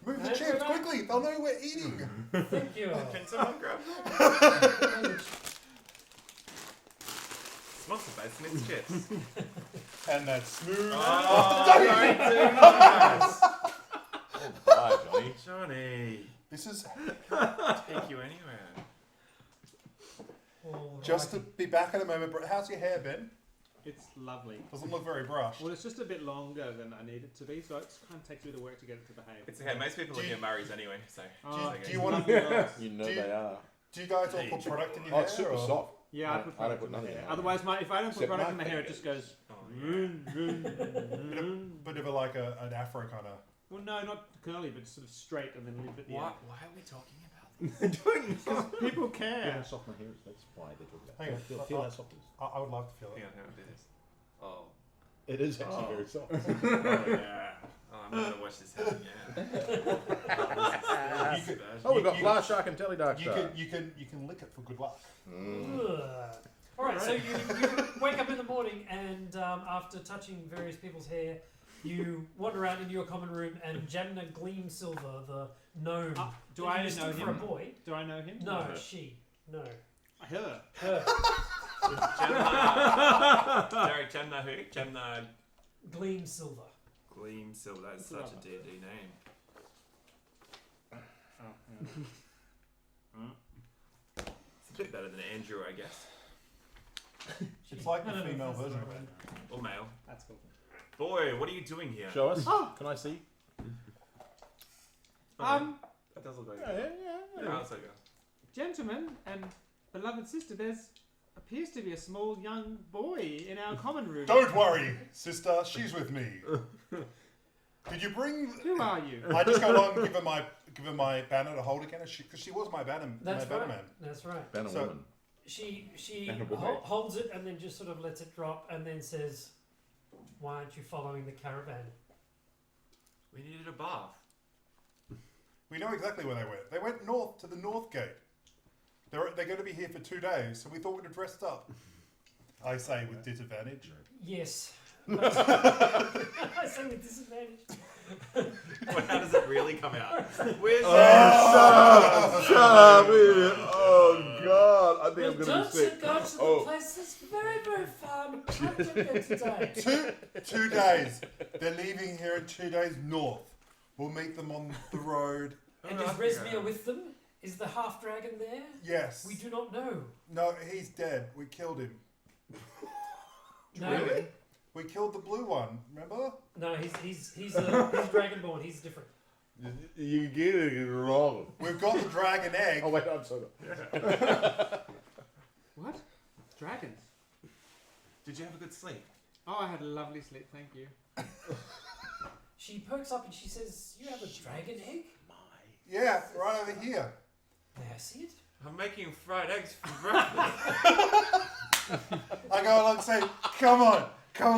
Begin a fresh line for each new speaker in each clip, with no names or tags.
Move the chips quickly. They'll know we're eating.
Thank you.
Can someone grab? Sponsored by Smith's Chips.
And that smooth.
Don't do that.
Bye, Johnny.
Johnny.
This is
Take you anywhere.
just to be back in a moment. How's your hair, Ben?
It's lovely.
Doesn't look very brushed.
Well, it's just a bit longer than I need it to be, so it kind of takes a bit of work to get it to behave.
It's okay. Most people look at Murray's anyway, so.
Do you want to?
You know
Do you-
they are.
Do you guys all put product in your
Oh,
hair?
it's super
or-
soft.
Yeah, I put product in my
nothing
hair.
in it.
Otherwise, if I don't put
Except
product in
my
my hair, it
thing
just goes.
Oh, yeah.
Bit of like an afro kind of.
Well, no, not curly, but sort of straight and then a little bit.
Why are we talking about this?
Because people
Feel
care.
how soft my hair is. That's why they talk about
Hang on.
it. Feel how soft it is.
I would like to feel
Hang
it.
on, do this. Oh.
It is actually very soft.
Oh, yeah. Oh, I'm going to watch this happen, yeah.
Oh, we've got Flash Shark and Telly Dark
You
Star.
can lick it for good luck.
All right, so you wake up in the morning and after touching various people's hair, you wander around into your common room and Jamna Gleam Silver, the gnome.
Do
that
I
you used
know
to for a
him?
boy.
Do I know him?
No, she. No.
Her.
Her.
Derek, Gemna who? Gemna
Gleam Silver.
Gleam Silver. That's such a D&D name. It's a bit better than Andrew, I guess.
It's like the
No,
female
that's
version
not
of
right.
it.
Or male.
That's cool.
Boy, what are you doing here?
Show us. Can I see?
That does look like
Yeah.
it's like
Gentlemen and beloved sister, there's appears to be a small young boy in our common room.
Don't worry, sister. She's with me. Did you bring?
Who are you?
I just go along and give her my banner to hold again, because she was my banner.
That's
my banner
right.
man.
That's right.
Banner
So-
woman.
She
And a woman.
holds it and then just sort of lets it drop and then says, "Why aren't you following the caravan?"
we needed a bath.
We know exactly where they went. They went north to the north gate. They're going to be here for 2 days, so we thought we'd have dressed up. I say with disadvantage.
Yes. I say with disadvantage.
Well, how does it really come out? Where's
Shut up! Oh God! I think
Well,
I'm gonna
don't
be sick.
you go to the place that's very, very far. We can't get there today.
2 days. They're leaving here in 2 days north. We'll meet them on the road.
And is Resmir with them? Is the half dragon there?
Yes.
We do not know.
No, he's dead. We killed him.
No,
Really? We killed the blue one. Remember?
no, he's dragonborn. He's different.
You get it wrong.
We've got the dragon egg.
Oh wait, I'm sorry.
What? Dragons.
Did you have a good sleep?
Oh, I had a lovely sleep, thank you.
She perks up and she says, "You have a dragon egg?"
Yeah, right over here.
May I see it?
I'm making fried eggs for breakfast.
I go along and say, come on,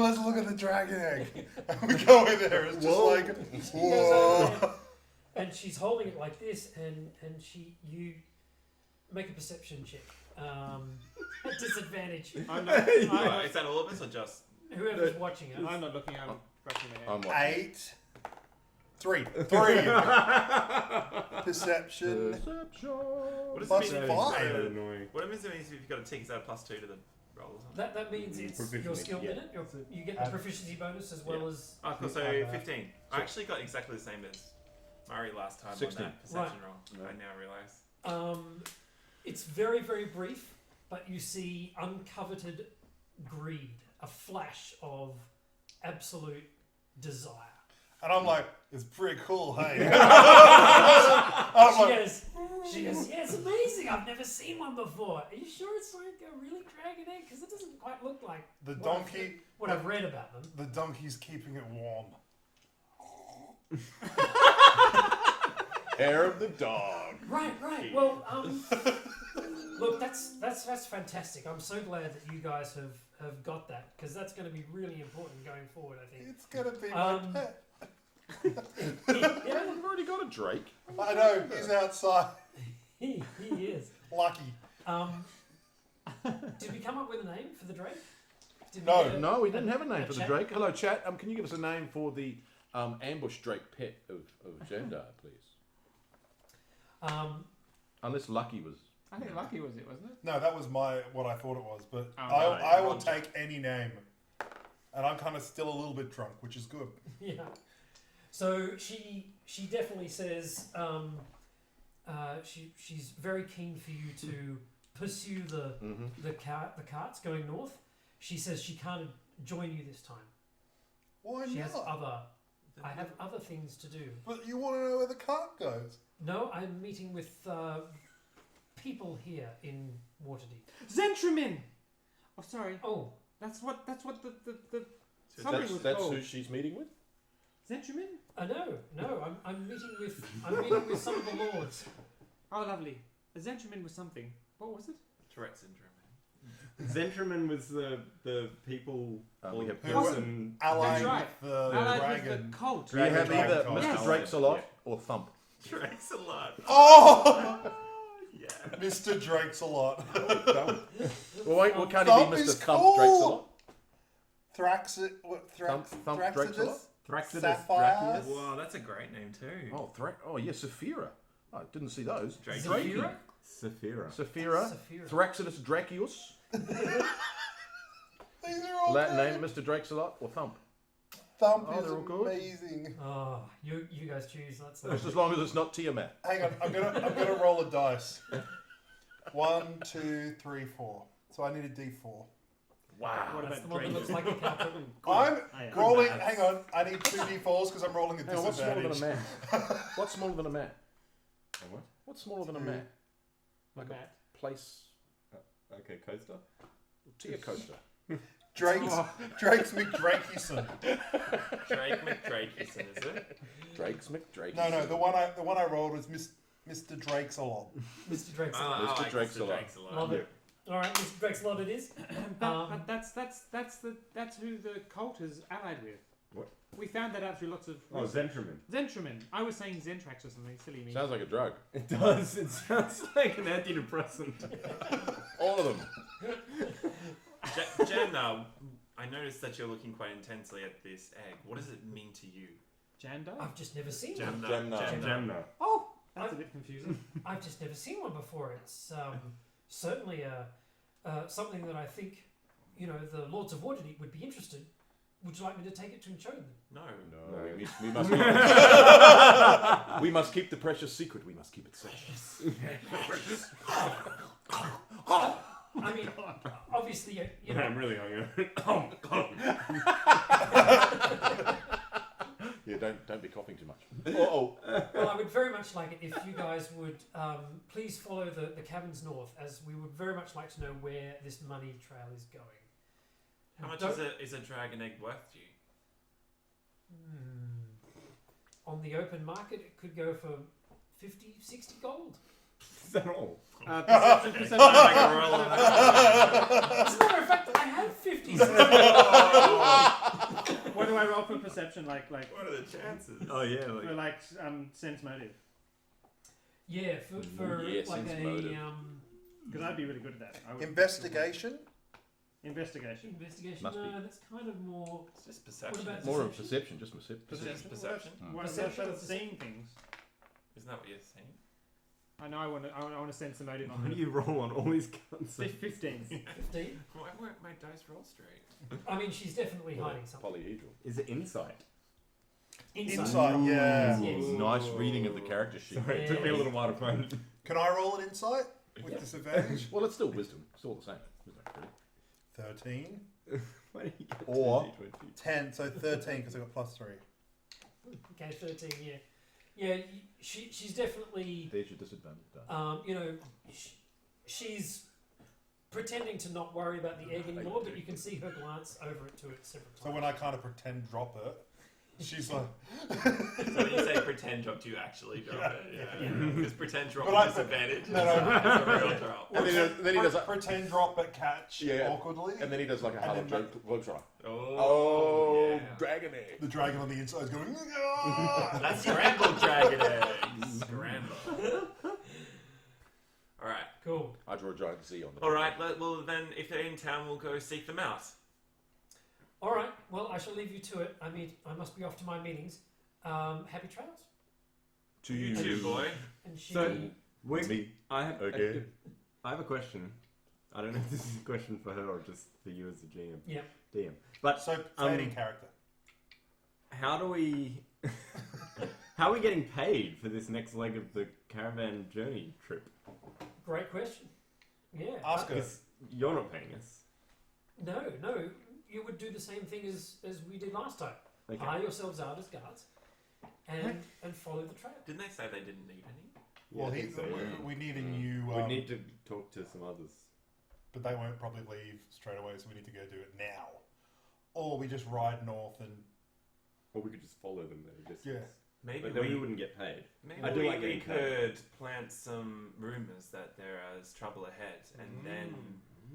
let's look at the dragon egg. And we go in there. It's just like,
She goes
whoa.
over there, and she's holding it like this, and you make a perception check. At disadvantage.
I'm not,
Is that all of us or just?
Whoever's watching it.
I'm not looking, I'm brushing my hair.
I'm watching.
8. 3. Perception.
What does
Plus
it mean?
5.
Annoying.
What it means if you've got a tick, is that a +2 to the roll or something?
That means it's
Proficiency,
you're skilled in
yeah.
it. You get the proficiency bonus as well as.
Oh, cool. So 15. I actually got exactly the same as Murray last time
16.
on that perception roll. I now realise.
It's very, very brief, but you see uncoveted greed, a flash of absolute desire.
And I'm like, it's pretty cool, hey.
She goes, yeah, it's amazing. I've never seen one before. Are you sure it's like a really dragon egg? Because it doesn't quite look like
The donkey,
what I've read about them.
the donkey's keeping it warm.
Hair of the dog.
Right. Well, look, that's fantastic. I'm so glad that you guys have got that, because that's going to be really important going forward, I think.
It's going to be my pet.
Yeah,
We've already got a Drake.
I know, he's outside.
he is.
Lucky.
Did we come up with a name for the Drake? Did
No.
we get
No, we didn't have a name for the
chat?
Drake. Hello, chat. Can you give us a name for the ambush Drake pet of gender, please? Unless Lucky was.
I think Lucky was it, wasn't it?
No, that was what I thought it was. But
Oh,
I will take any name. And I'm kind of still a little bit drunk, which is good.
Yeah. So she definitely says she's very keen for you to pursue the carts going north. She says she can't join you this time.
Why
She
not?
has I have other things to do.
But you want to know where the cart goes.
No, I'm meeting with people here in Waterdeep.
Zentrumin! Oh, sorry.
Oh,
That's what the
So
something
That's,
was
that's
called.
who she's meeting with?
Zentrumin?
no, I'm meeting with some of the lords.
Oh, lovely. A Zentrumin was something. What was it?
Tourette syndrome.
Zentrumin was the people
we
or
have
person.
Allied
That's right.
with the
Allied
dragon.
with the cult.
Do you have
Dragon
either
cult.
Mr.
Yes.
Drakesalot or Thump?
Drake's a lot.
Oh!
Yeah.
Mr. Drake's a lot.
Well, can't
Thump
he be Mr.
is
Thump
cool.
Thump Drakesalot?
Thraxidus?
Thraxidus,
Sapphire?
Wow, that's a great name too.
Oh, yeah, Saphira. I didn't see those.
Drake.
Saphira?
Saphira.
Saphira.
Saphira.
Thraxidus Dracius.
These are all
Latin
good.
name, Mr. Drakesalot or Thump.
Thump
Oh,
is
they're all good.
amazing.
Oh, you guys choose. That's
Just as long as it's not Tiamat.
Hang on, I'm gonna roll a dice. 1, 2, 3, 4. So I need a D4.
Wow.
What
That's
about
the one that looks like a cow.
I'm
Oh, yeah.
rolling.
maths.
Hang on, I need 2 D4s because I'm rolling a
Hang on, what's smaller than a
disadvantage.
man? What's smaller than a man?
And what?
What's smaller than a man? Like
Matt.
a place.
Okay, coaster.
Tia coaster.
Drake's McDrakeyson.
Drake McDrakeyson, is it?
Drake's McDrake.
No, the one I rolled was Mr. Drake's a lot.
Mr. Drake's
I
Lot.
like
Drake's a
Mr.
lot.
Drake's a lot.
Love it. All right, Mr. Drake's Lot it is.
But that's who the cult is allied with.
What?
We found that out through lots of.
Oh, Zentrumin.
Zentrumin. I was saying Zentrax or something silly. Me.
Sounds like a drug.
It does. It sounds like an antidepressant.
All of them.
Jen, I noticed that you're looking quite intensely at this egg. What does it mean to you?
Janda.
I've just never seen one.
Gemna.
Oh, that's a bit confusing.
I've just never seen one before. It's certainly something that I think the Lords of Waterdeep would be interested. Would you like me to take it to and show them?
No.
No, we must we must keep the precious secret. We must keep it safe.
I mean, obviously,
I'm really hungover.
Yeah, don't be coughing too much. Oh.
Well, I would very much like it if you guys would please follow the caverns north, as we would very much like to know where this money trail is going.
How much is a dragon egg worth to you?
On the open market, it could go for 50, 60 gold.
Is that all?
Perception.
Like a roll on that.
As a matter of fact, I have 50.
What do I roll for perception? Like
What are the chances?
Oh yeah.
for sense motive.
Yeah, for
Yeah,
like
sense
a
motive.
Because I'd be really good at that. I would-
Investigation.
Investigation.
investigation.
Must be.
No, that's kind of more.
It's just perception.
What about
More of perception, just perception.
Perception. Perception.
What
Perception.
about seeing things?
Isn't that what you're saying?
I know. I want to sense the motive
Why
on
do you roll on all these guns?
15.
15.
Why weren't my dice roll straight?
I mean, she's definitely hiding something.
Polyhedral.
Is it insight?
Insight, yeah.
Yes.
Nice reading of the character sheet.
Sorry, it took me a little while to find.
Can I roll an insight with disadvantage?
Well, it's still wisdom. It's all the same. Isn't it, really?
13.
Why did you get
Or-
20?
10, so 13 because I got +3.
Okay, 13. Yeah, yeah. She's definitely.
There's your disadvantage.
She's pretending to not worry about the egg anymore, but you can see her glance over it to it several times.
So when I kind of pretend drop it, she's like,
So when you say pretend drop, do you actually drop it?
Yeah.
Because pretend drop
But I-
with disadvantage.
no.
It's a real drop.
And then he does that.
pretend drop but catch
Yeah.
awkwardly.
And then he does like a
And
Harlem
then
joke. Try.
Oh, yeah.
dragon egg.
The dragon on the inside is going, "Ah!"
That's scrambled dragon eggs. Scrambled. All right.
Cool.
I draw a giant Z on the.
All right. Well, then, if they're in town, we'll go seek them out.
All right. Well, I shall leave you to it. I must be off to my meetings. Happy trails.
To
You
you.
too, boy.
And she.
So-
Me.
I have
Okay.
I have a question. I don't know if this is a question for her or just for you as the GM.
Yeah.
DM. But
So, fading character.
how do we? How are we getting paid for this next leg of the caravan journey trip?
Great question. Yeah.
Ask her.
Because you're not paying us.
No. You would do the same thing as we did last time.
Okay.
Hire yourselves out as guards, and follow the trail.
Didn't they say they didn't need any?
Well,
I think so, yeah.
we need a new.
We need to talk to some others.
But they won't probably leave straight away, so we need to go do it now. Or we just ride north and.
Or we could just follow them at a distance.
Yeah.
Maybe
But then we
we
wouldn't get paid.
maybe
I do like
we
getting paid.
could plant some rumours that there is trouble ahead, and then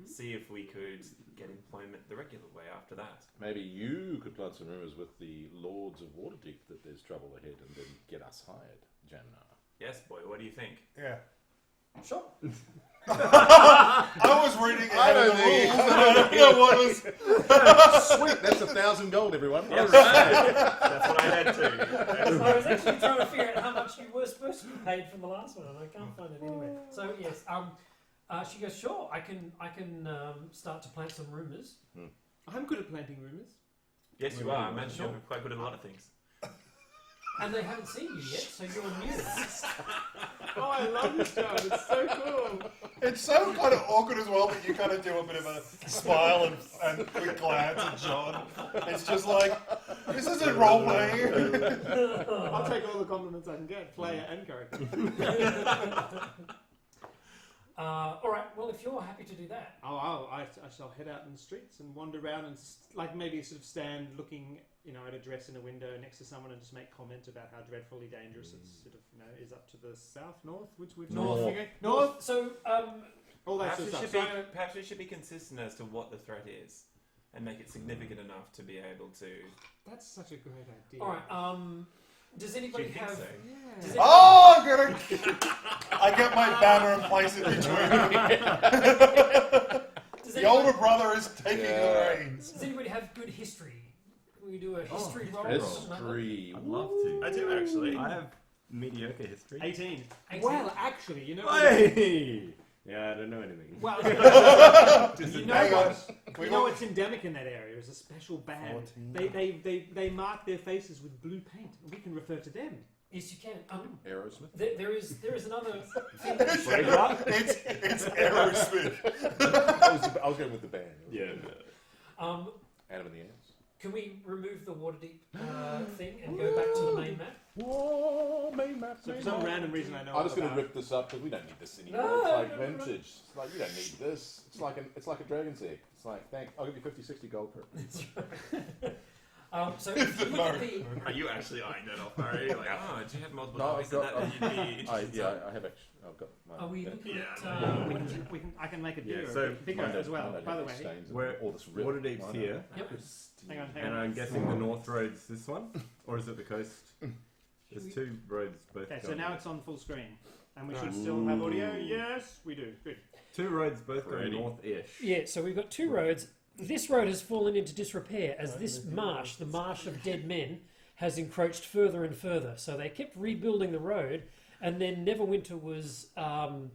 see if we could get employment the regular way after that.
Maybe you could plant some rumours with the Lords of Waterdeep that there's trouble ahead and then get us hired, Jamna.
Yes, boy. What do you think?
Yeah.
Sure.
I was reading ahead of the rules. I don't know what was.
Sweet, that's 1,000 gold, everyone.
Yes. That's what I had to.
So I was actually trying to figure out how much you were supposed to be paid from the last one, and I can't find it anywhere. So yes, she goes, sure, I can start to plant some rumours.
I'm good at planting rumors.
Yes, you are. I imagine you're quite good at a lot of things.
And they haven't seen you yet, so you're new.
Oh, I love this job. It's so cool.
It's so kind of awkward as well that you kind of do a bit of a smile and quick glance at John. It's just like, this isn't role playing.
I'll take all the compliments I can get, player and character.
All right. Well, if you're happy to do that,
I shall head out in the streets and wander around and like maybe sort of stand looking, at a dress in a window next to someone and just make comment about how dreadfully dangerous it sort of, is up to the south, north, which
North.
north.
So
All that
Perhaps we,
sort of
should
stuff.
be, perhaps we should be consistent as to what the threat is, and make it significant enough to be able to.
That's such a great idea.
all right. Does
Do
anybody
you think
have?
so?
Yeah.
Does
Oh, I'm gonna. I get my banner and place it between them.
Does
The
anybody,
older brother is taking
Yeah.
the reins.
does anybody have good history? Can we do a history roll?
History.
I'd love to.
I do actually.
I have mediocre history.
18.
18.
Well, actually,
Hey! Yeah, I don't know anything.
Well,
Hang
you
on.
know what's endemic in that area is a special band.
14.
They mark their faces with blue paint. We can refer to them.
Yes, you can.
Aerosmith.
There is another thing.
It's Aerosmith.
I was going with the band.
Yeah.
Um,
Adam and the Ants.
can we remove the Waterdeep thing and go back to the main map?
Whoa, main map.
So for some random reason, I know.
I'm just going to
about-
rip this up because we don't need this anymore.
No,
it's like
no, no, no.
vintage. It's like, you don't need this. It's like a dragon's egg. It's like, I'll give you 50, 60 gold for it.
So if you look at the
Are you actually eyeing that off, Murray? Like, do you have multiple
No,
copies
I've
of that
got-
that you'd be interested in?
I have actually. I've got my.
are we looking at
Yeah.
I can make a
Yeah,
deal.
so
Bigger as well. By the way,
Where
all this rip.
Waterdeep's
Mine
here,
Yep.
hang on.
and I'm guessing the north road's this one, or is it the coast? There's two roads both.
Okay, so
going.
now it's on full screen, and we should still have audio. Yes, we do. Good.
Two roads both going
Ready.
north-ish.
Yeah, so we've got two roads. This road has fallen into disrepair as this marsh, the marsh of dead men, has encroached further and further. So they kept rebuilding the road, and then Neverwinter was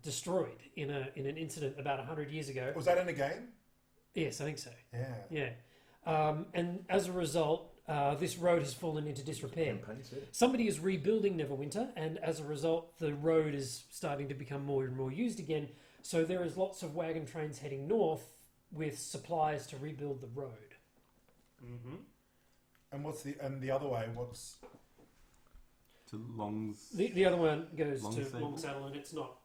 destroyed in an incident about 100 years ago.
Was that in the game?
Yes, I think so.
Yeah.
Yeah. And as a result, this road has fallen into disrepair.
Campaign set.
Somebody is rebuilding Neverwinter, and as a result, the road is starting to become more and more used again. So there is lots of wagon trains heading north with supplies to rebuild the road.
Mm-hmm.
And what's the other way? What's
To Long's.
The other one goes
Long
to
Saddle.
Long Saddle, and it's not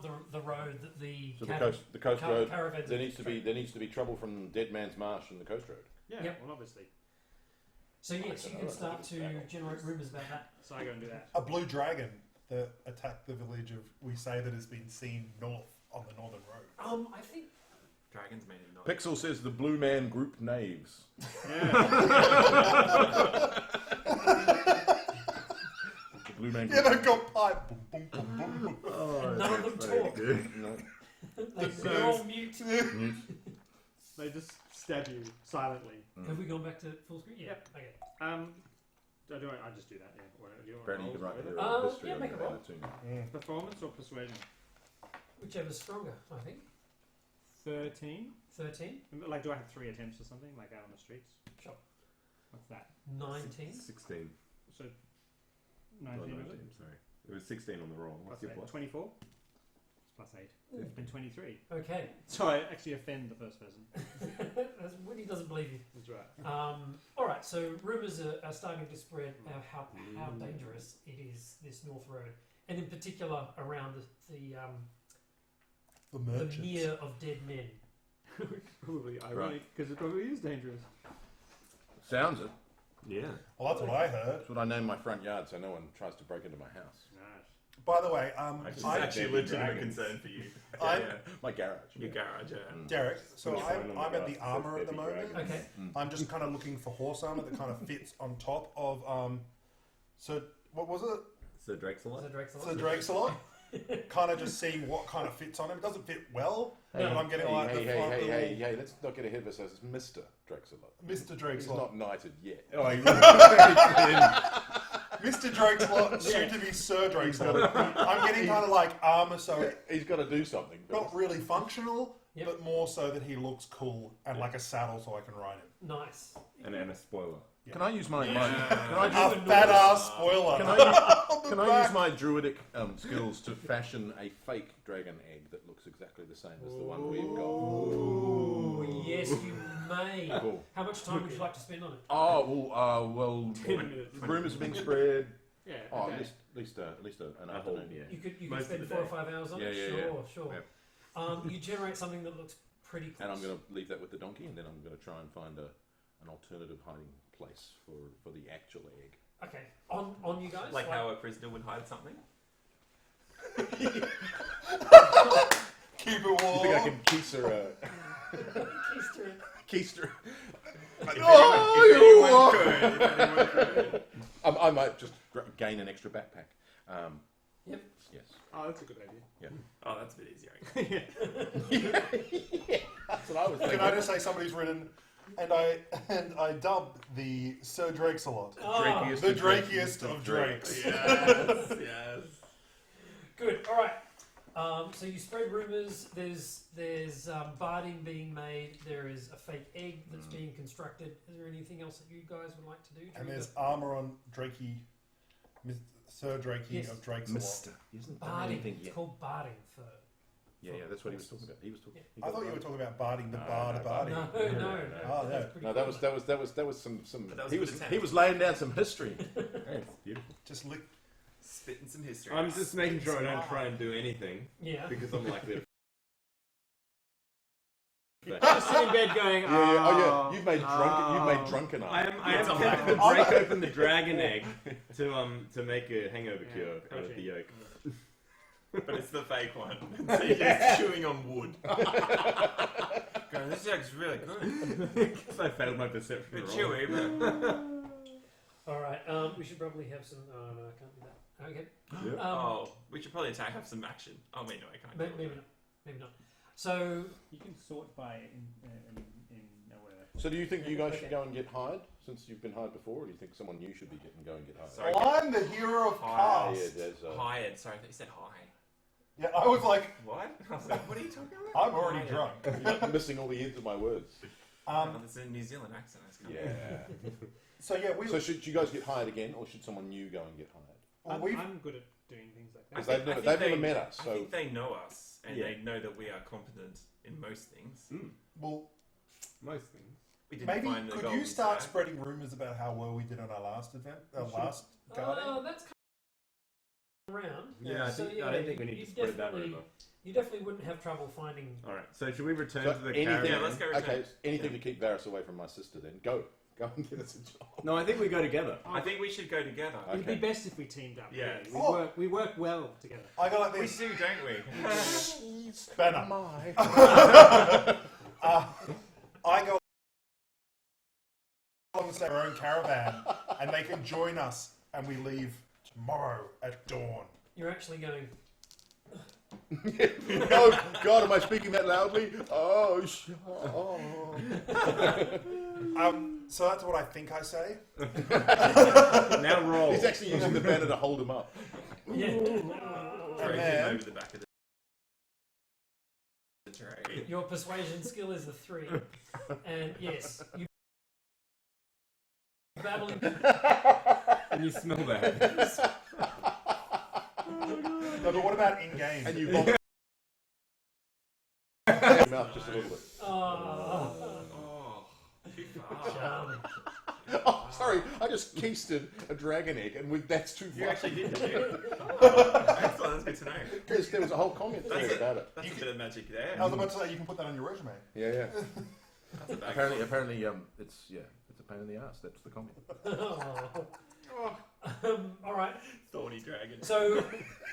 the road that the
So the coast road.
caravans.
There needs to be trouble from Dead Man's Marsh and the coast road.
Yeah.
Yep.
Well, obviously.
So yes, you can start to generate rumours about that.
So I go and do that.
a blue dragon that attacked the village of we say that has been seen north on the northern road?
I think
Dragons made it not.
Pixel says the Blue Man Group knaves. The Blue Man
Yeah,
Group.
they've got pipe. Boom, boom, boom, boom, boom.
Oh,
none of them
that's very
talk.
good.
No.
they're all mute.
They just stab you silently.
Have we gone back to full screen? Yeah.
Yep.
Okay.
I just do that. Yeah. Or do you want
Brandon, you
to
can write
roll
here
with
on history
yeah,
on
make a
the
roll.
too.
Performance or persuasion?
Whichever's stronger, I think.
13.
13.
Like, do I have 3 attempts or something? Like out on the streets?
Sure.
What's that?
19.
16.
So
Oh,
19.
19,
was it?
sorry. It was 16 on the roll. What's your
Plus
plus?
8. 24. Plus 8. It's been 23.
Okay.
So I actually offend the first person.
Woody doesn't believe you.
That's right.
All right, so rumours are starting to spread how dangerous it is, this North Road, and in particular around the
merchants.
mere of dead men.
Probably ironic because it probably is dangerous.
Sounds it.
Yeah.
Well, that's what I heard.
That's what I named my front yard, so no one tries to break into my house.
Nice.
By the way,
It's
I
actually a legitimate concern for you.
I-
My garage.
Your garage, yeah.
Derek, so
Put a sign on
I'm
the
at the
glass that
armour
says
at the
Baby
moment.
Dragon.
Okay.
I'm just kind of looking for horse armour that kind of fits on top of So what was it?
So Drake's a lot?
So Drake's a lot.
So Drake's a lot. Kind of just seeing what kind of fits on him. It doesn't fit well, but I'm getting like the front little
hey, let's not get ahead of ourselves. It's Mr. Drexler.
Mr. Drake's
He's
lot.
not knighted yet.
Oh,
Mr. Drake's lot, soon to be Sir Drake's lot. I'm getting kind of like armour, so
He's got to do something.
not really functional,
Yep.
but more so that he looks cool and like a saddle so I can ride him.
Nice.
and a spoiler.
Can I use my
A
Even
fat
noise.
ass spoiler.
Can I use my druidic skills to fashion a fake dragon egg that looks exactly the same as the one we've got?
Ooh, yes, you may.
Cool.
How much time would you like to spend on it?
Oh, well,
10 minutes.
rumours are being spread.
Yeah.
Oh,
okay.
at least an
A whole,
afternoon.
yeah.
You could
Most of
spend
the
4 or
day.
5 hours on
Yeah,
it.
yeah,
Sure. You generate something that looks pretty close.
And I'm going to leave that with the donkey, and then I'm going to try and find an alternative hiding place for the actual egg.
Okay, on you guys.
Like how a prisoner would hide something.
Keep it
I
warm.
think I can keister
Keister.
keister.
If anyone could.
I might just gain an extra backpack.
Yep.
Yes.
Oh, that's a good idea.
Oh, that's a bit easier.
That's what I was
Can
thinking.
I just say somebody's written, and I dubbed the Sir Drake's a lot.
Oh,
The Drakiest of Drakes.
Yes, yes.
good. All right. So you spread rumors. There's barding being made. There is a fake egg that's being constructed. Is there anything else that you guys would like to do?
And
during
there's
the
armour on Drakey, Sir Drakey
Yes.
of Drake's a lot.
He hasn't done
barding.
anything
It's
yet.
called barding for.
Yeah, that's what he was talking about. He was talking. he
I
got
thought you
right.
were talking about barding the
No,
bar to
no,
barding.
No.
Oh, yeah.
That's pretty
No, that was some.
But that was
He
a
was
good attempt.
he was laying down some history.
It's beautiful.
Just lick.
Spitting some history.
I'm just making sure I don't try and do anything
Yeah.
because I'm like this.
Just sit in bed going,
Oh yeah, you've made drunken.
I am
It's a
tempted to
lack of-
break open the dragon egg to make a hangover
Yeah,
cure out of the
protein.
yolk.
But it's the fake one. So you're just chewing on wood. Going, this egg's really good.
Because I failed my perception
Bit
roll.
chewy, but...
All right. We should probably have some. Oh no, I can't do that. Okay.
Yeah.
Oh, we should probably attack, have some action. Oh, wait, no, I can't.
Maybe not. Maybe not. So
You can sort by in whatever.
So do you think you guys should
Okay.
go and get hired since you've been hired before, or do you think someone new should be go and get hired?
Sorry.
Well, I'm the hero of
Hi.
cast.
Yeah, there's
Hired. Sorry, I thought you said hi.
Yeah, I was like,
What? I was like, what are you talking about?
I'm already
Hired.
drunk.
I'm missing all the ends of my words.
Oh, it's a New Zealand accent. That's gonna
Yeah.
So yeah,
So should you guys get hired again, or should someone new go and get hired?
well,
I'm good at doing things like
I
that.
Because
think-
they've
they-
never met us,
I
so
think they know us, and
Yeah.
they know that we are competent in most things.
well,
Most things.
We didn't
maybe
find the
could
golden
you start
stag.
spreading rumours about how well we did on our last event, last garden?
that's kind of around.
Yeah, I
So,
think,
yeah,
I don't think we need
you
to spread that
definitely-
rumor.
You definitely wouldn't have trouble finding.
Alright, so should we return
So
to the
anything,
caravan?
Yeah, let's go return.
Okay, anything to keep Varys away from my sister. Then go and get us a job.
No, I think we go together.
I think we should go together.
It'd be
Okay.
best if we teamed up.
Yeah.
really.
Oh.
We work well together.
I got like
We
this
do, don't we?
banner.
My.
I go alongside our own caravan, and they can join us, and we leave tomorrow at dawn.
You're actually going.
Oh God, am I speaking that loudly? Oh,
So that's what I think I say.
Now roll.
He's actually using the banner to hold him up.
Yeah.
Throw him
then-
over the back of the tray.
Your persuasion skill is a 3. And yes, you babble
And you smell that.
No, but what about in game?
And you vomit your mouth just a little bit.
Oh,
Oh, too far.
charming.
Oh, sorry, I just keysted a dragon egg, and that's too
You
far.
actually did, did you? Oh, excellent, that's good to know.
Because there was a whole comment
That's
there
it.
about it.
That's a bit of magic there.
I was about to say you can put that on your resume.
Yeah, yeah.
That's a bag
Apparently, it's a pain in the ass. That's the comment.
All right.
thorny dragon.
So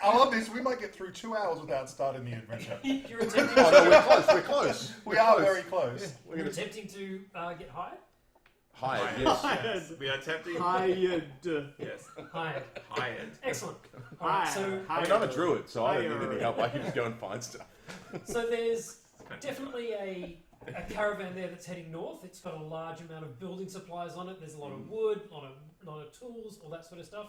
I love this. We might get through 2 hours without starting the adventure.
you're attempting.
Oh no, we're close. We're close.
We are very close.
We're
You're
gonna
attempting to get hired.
hide. Yes.
Yes. We are attempting.
Hired.
Yes.
Hired.
Hired.
Excellent. All right. So
I mean, I'm a druid, so I don't need any help. I can just go and find stuff.
there's definitely a caravan there that's heading north. It's got a large amount of building supplies on it. There's a lot of wood, a lot of tools, all that sort of stuff.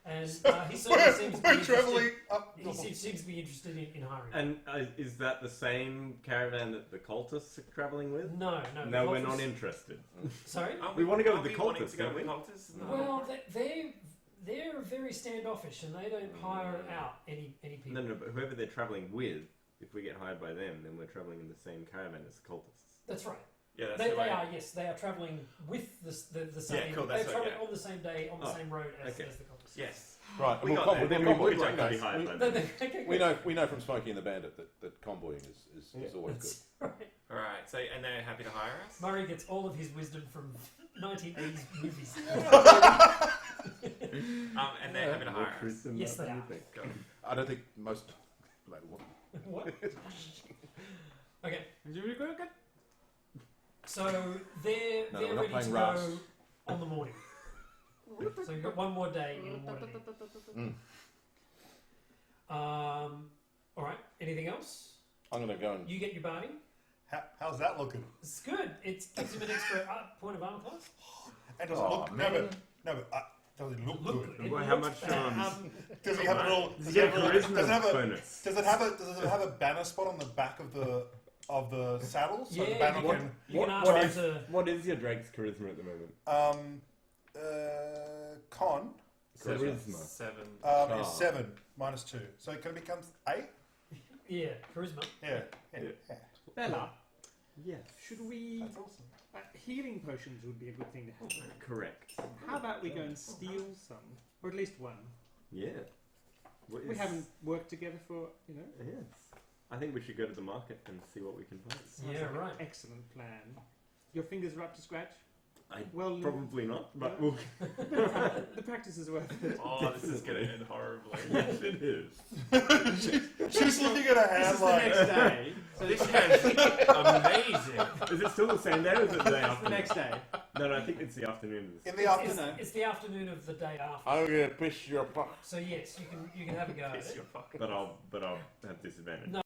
And he certainly seems to be
We're traveling
interested.
up.
He seems to be interested in hiring.
And is that the same caravan that the cultists are travelling with?
No.
No, we're
the
not
cultists-
interested.
Sorry.
Aren't
We wanna go
aren't
with the
we wanting
cultists,
to go
don't
with
we?
cultists? No.
Well, they're very standoffish, and they don't hire out any people.
No, but whoever they're travelling with, if we get hired by them, then we're travelling in the same caravan as the cultists.
That's right.
Yeah, that's
They
the way.
are, yes. They are travelling with the same.
cool, that's
they're
right,
travelling
yeah.
on the same day on the
Oh,
same road as
okay.
the cultists.
Yes.
Right.
We
well,
got there.
Then
we
we
don't
can be
know.
hired by
No,
them.
okay,
we know from Smokey and the Bandit that convoying is always good.
That's right.
All right. So, and they're happy to hire us.
Murray gets all of his wisdom from 1980s movies.
And they're happy to hire us.
Yes, they are.
Go.
I don't think most. Like, what?
What? Okay. So they're
No, we're not
ready to
playing
go
Rust.
on the morning. So you've got one more day in the morning. All right. Anything else?
I'm gonna go and.
You get your barney.
How's that looking?
It's good. It gives him an extra point of armor class.
And does it
Oh,
look?
man.
No, but does it look good?
It
Well, how
looks
much,
bad.
Does he have a little?
Does he get a
does it have
charisma
a?
bonus?
Does it have a banner spot on the back of the saddle? So the
Yeah,
banner
you
can.
can, you can ask
what
him
is-
to.
What is your drake's charisma at the moment?
Con
Charisma.
7.
is 7 minus 2, so it can become 8.
Yeah, charisma.
Yeah.
Bella. Yeah. Should we?
That's awesome.
Healing potions would be a good thing to have.
Correct.
How about we go and steal some, or at least one?
Yeah. What
We
is-
haven't worked together for
Yes. I think we should go to the market and see what we can find.
Sounds
Yeah,
like an
right.
Excellent plan. Your fingers are up to scratch.
I
Well,
Probably not, but we'll.
the practice is worth it.
Oh, this is going to end horribly.
Yes, it is.
She's looking at her
This
hand
is the
like.
next day. So
This is amazing.
Is it still the same day or is it the day
it's
after?
the next day.
No, I think it's the afternoon of this.
In the afternoon.
Afternoon.
It's the afternoon of the day after.
I'm gonna piss your butt
So yes, you can have a go at
Piss
it.
your fucking.
But I'll have disadvantage.
No.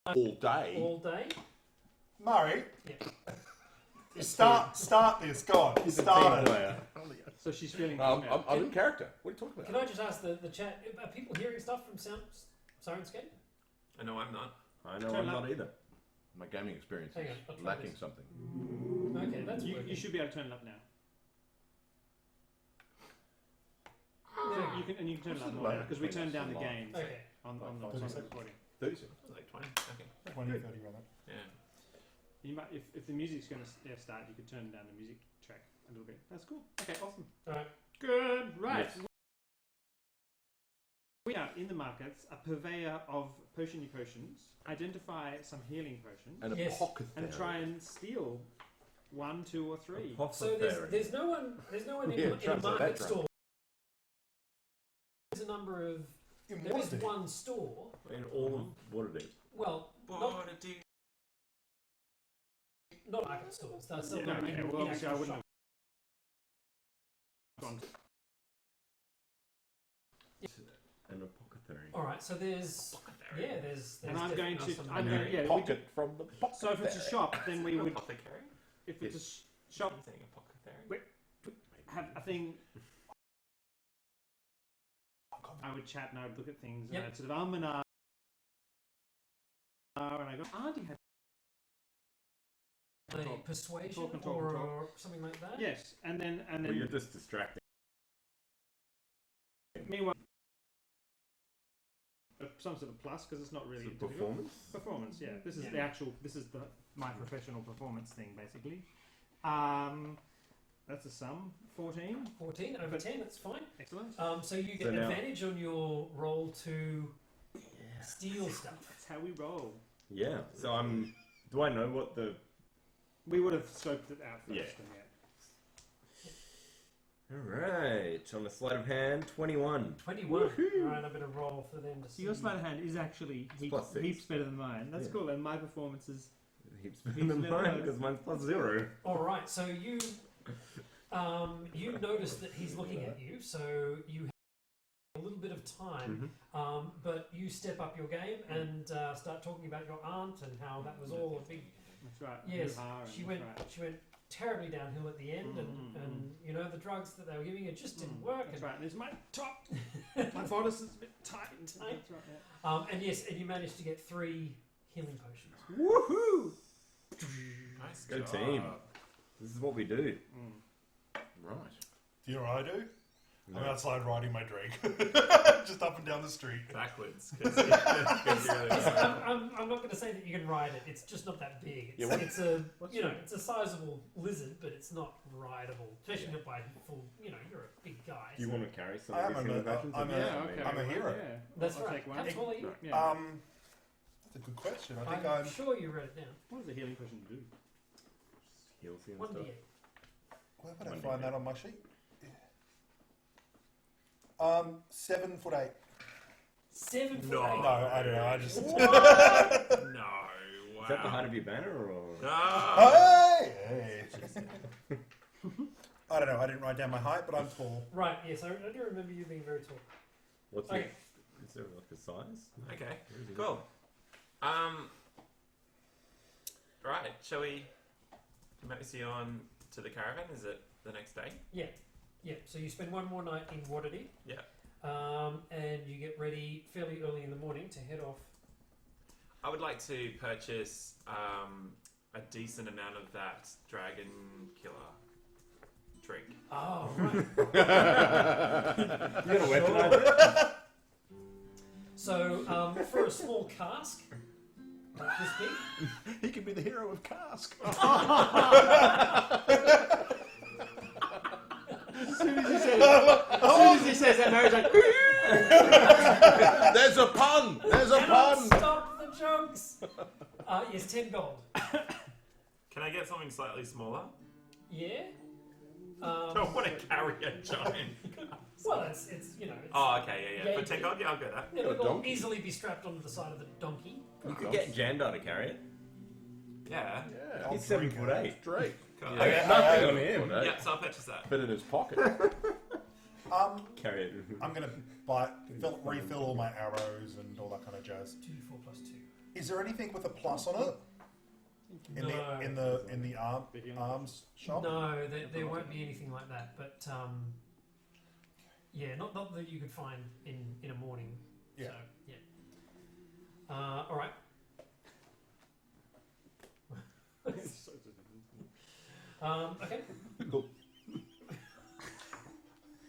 all day.
All day.
Murray,
Yeah.
start this. Go on.
He's a
Start
team
it.
player.
So she's feeling.
I'm in character. What are you talking
Can
about?
I just ask the chat? Are people hearing stuff from Sirenscape?
I know I'm not.
I know
Turn
I'm
up.
not either.
My gaming experience
Hang
is
on, I'll try
lacking
this.
something.
Okay, that's
You
working.
should be able to turn it up now.
Yeah.
You can turn it up
What's the
now
line
because we
between
turned
us
down
and
the
line?
games
Okay.
on the
30
on the
seconds.
recording.
30 seconds.
It was like 20. Okay.
20, 30 around that.
Yeah.
You might, if the music's going to start, you could turn down the music track a little bit. That's cool. Okay, awesome.
All right.
Good. Right.
Yes.
We are in the markets, a purveyor of potiony potions. Identify some healing potions
And a
Yes.
pocket
and try and steal 1, 2, or 3.
So there's no one in,
Yeah,
in a
trying to say
market
that right.
store. There's a number of.
In
There is
Waterdeep.
one store.
In all of Waterdeep.
Well, not
What do you
market stores. They're still
Yeah,
not
okay,
in
well, obviously I
actual
wouldn't
shop.
have gone to
An apothecary.
All right. So there's there's
And I'm going
definitely
to-
some-
I'm going- yeah, we
pocket from the pocket.
So if it's a shop, then we would.
apothecary?
if it's a shop,
Saying apothecary.
have a thing. I would chat and I would look at things and I'd sort of and I go, Auntie had
persuasion
talk.
or something like that.
Yes, and then
Well, you're just distracting.
meanwhile, some sort of plus because it's not really
It's a performance?
Performance, yeah. This is
Yeah.
the actual. This is my professional performance thing, basically. That's a sum. 14.
14 over 10. That's fine.
Excellent.
So you get
So now-
advantage on your roll to steal stuff.
That's how we roll.
Yeah. So do I know what the...
We would have scoped it out first.
Yeah.
And
Alright. On the sleight of hand, 21.
21. Alright, I better roll for them to
So
see.
your sleight of hand is actually
Plus 6.
heaps better than mine. That's
Yeah.
cool. And my performance is
Heaps better than mine because mine's plus 0.
Alright, so you notice that he's looking at you, so you have a little bit of time, but you step up your game and start talking about your aunt and how that was all a big...
That's right.
Yes,
hoo-ha and
she
that's
went
right.
she went terribly downhill at the end, and you know the drugs that they were giving her just didn't work.
That's
And,
right. And it's my top. My bodice is a bit tight. That's right. Yeah.
and yes, and you managed to get 3 healing potions.
Woohoo!
Nice
Go
job.
team. This is what we do.
Right.
Do you know what I do?
No.
I'm outside riding my drink, just up and down the street.
Backwards. Because you're really
I'm not going to say that you can ride it. It's just not that big. It's,
Yeah, what-
it's a it's a sizable lizard, but it's not rideable, especially not by full. You're a big guy.
Do you
so-
want to carry some
I
of
am
these
a-
healing potions?
I'm
or
a-
not?
Yeah, okay.
I'm a hero.
Yeah.
That's
I'll
right.
take one.
How tall are you?
Yeah.
That's a good question. I think
I'm
I'm.
sure you wrote it down.
What does a healing potion do?
Heals you and
1d8.
stuff.
Where would I
1d8.
find that on my sheet? 7 foot 8.
7 foot
No.
8.
No, I don't know. I just.
No. Wow.
Is that the height of your banner or?
No.
Hey! I don't know. I didn't write down my height, but I'm tall.
Right. Yes, I do remember you being very tall.
What's
Okay.
it? Is there like a size?
Okay.
Where is it?
Cool. Right. Shall we motor you on to the caravan? Is it the next day?
Yeah. So you spend one more night in Waterdeep.
Yeah.
And you get ready fairly early in the morning to head off.
I would like to purchase a decent amount of that dragon killer drink.
Oh, right.
You got a weaponizer?
So, for a small cask, like this big,
He could be the hero of Cask.
As soon as he says that, Mary's like,
There's a pun! There's a
cannot
pun!
stop the jokes. Yes, 10 gold.
Can I get something slightly smaller?
Yeah.
I don't want to carry a giant.
Well, it's
Oh, okay, yeah.
Yeah,
For 10 gold, yeah, I'll go that.
it'll
donkey.
easily be strapped onto the side of the donkey.
You could get Jandar to carry it.
Yeah.
Yeah.
He's 7'8".
Drake.
Cool.
I
Okay.
got nothing on him.
Yeah, so I'll purchase that.
Fit in his pocket.
Carry it.
I'm going to refill all my arrows and all that kind of jazz.
2d4 plus 2.
Is there anything with a plus on it? In the arms shop?
No, there won't be anything like that. But yeah, not that you could find in a morning.
Yeah.
So, yeah. All right. Okay.
Cool.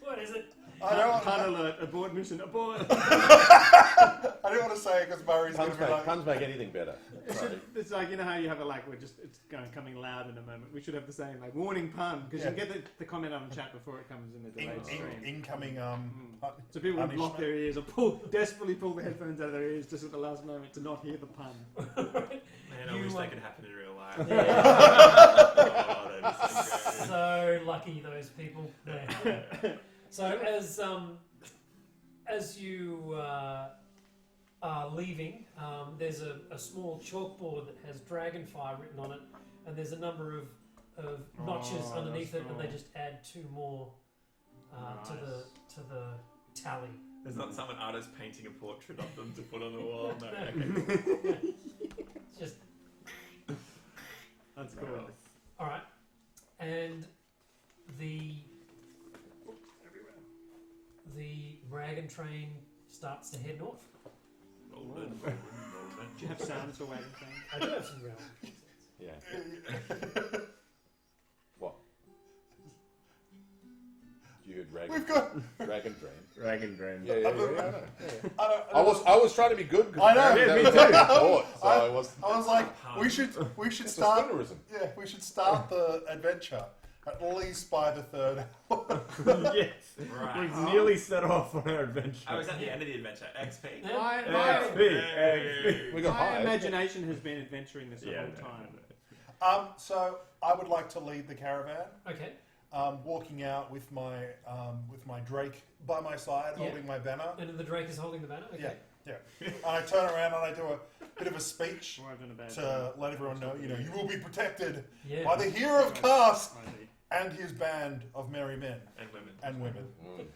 What is it?
pun alert, abort mission, abort.
I didn't want to say it because Murray's going to be like...
Puns make anything better.
It's like, you know how you have it's coming loud in a moment. We should have the same, like, warning pun, because you get the comment on the chat before it comes in the delayed stream.
Incoming...
So people would block
punishment.
their ears or desperately pull the headphones out of their ears just at the last moment to not hear the pun.
Man, I
You,
wish
like-
that could happen in real life.
Yeah.
Oh, that'd be so good.
So lucky those people. Yeah. So as you are leaving, there's a small chalkboard that has Dragonfire written on it, and there's a number of notches underneath
that's
it, and they
cool.
just add 2 more to the tally.
There's not some artist painting a portrait of them to put on the wall. No, okay.
It's just
That's cool.
All right, and the wagon train starts to head north.
Rolling.
Do you have sounds for wagon train?
I do have some ground.
Yeah. What? You heard Dragon?
We've got.
Dragon Train.
Dragon Drain.
Yeah, I know.
I
I was trying to be good. 'cause
I know.
apparently
Yeah,
that
me
was
too.
thought, so I was.
I was like, we should
It's
start.
a spoonerism.
Yeah, we should start the adventure at least by the third hour.
Yes.
Right.
We've nearly set off on our adventure.
I was at the end of the adventure. XP.
Yeah.
My
XP.
We got
my
hired.
imagination has been adventuring this the
Yeah,
whole
no,
time.
So I would like to lead the caravan,
Okay.
walking out with my Drake by my side,
Yeah.
holding my banner.
And the Drake is holding the banner. Okay.
Yeah. And I turn around and I do a bit of a speech
Or I've done a bad
to let everyone know, you will be protected
Yeah.
by the hero of Cast
Might be.
and his band of merry men
And women.
and women.
Mm.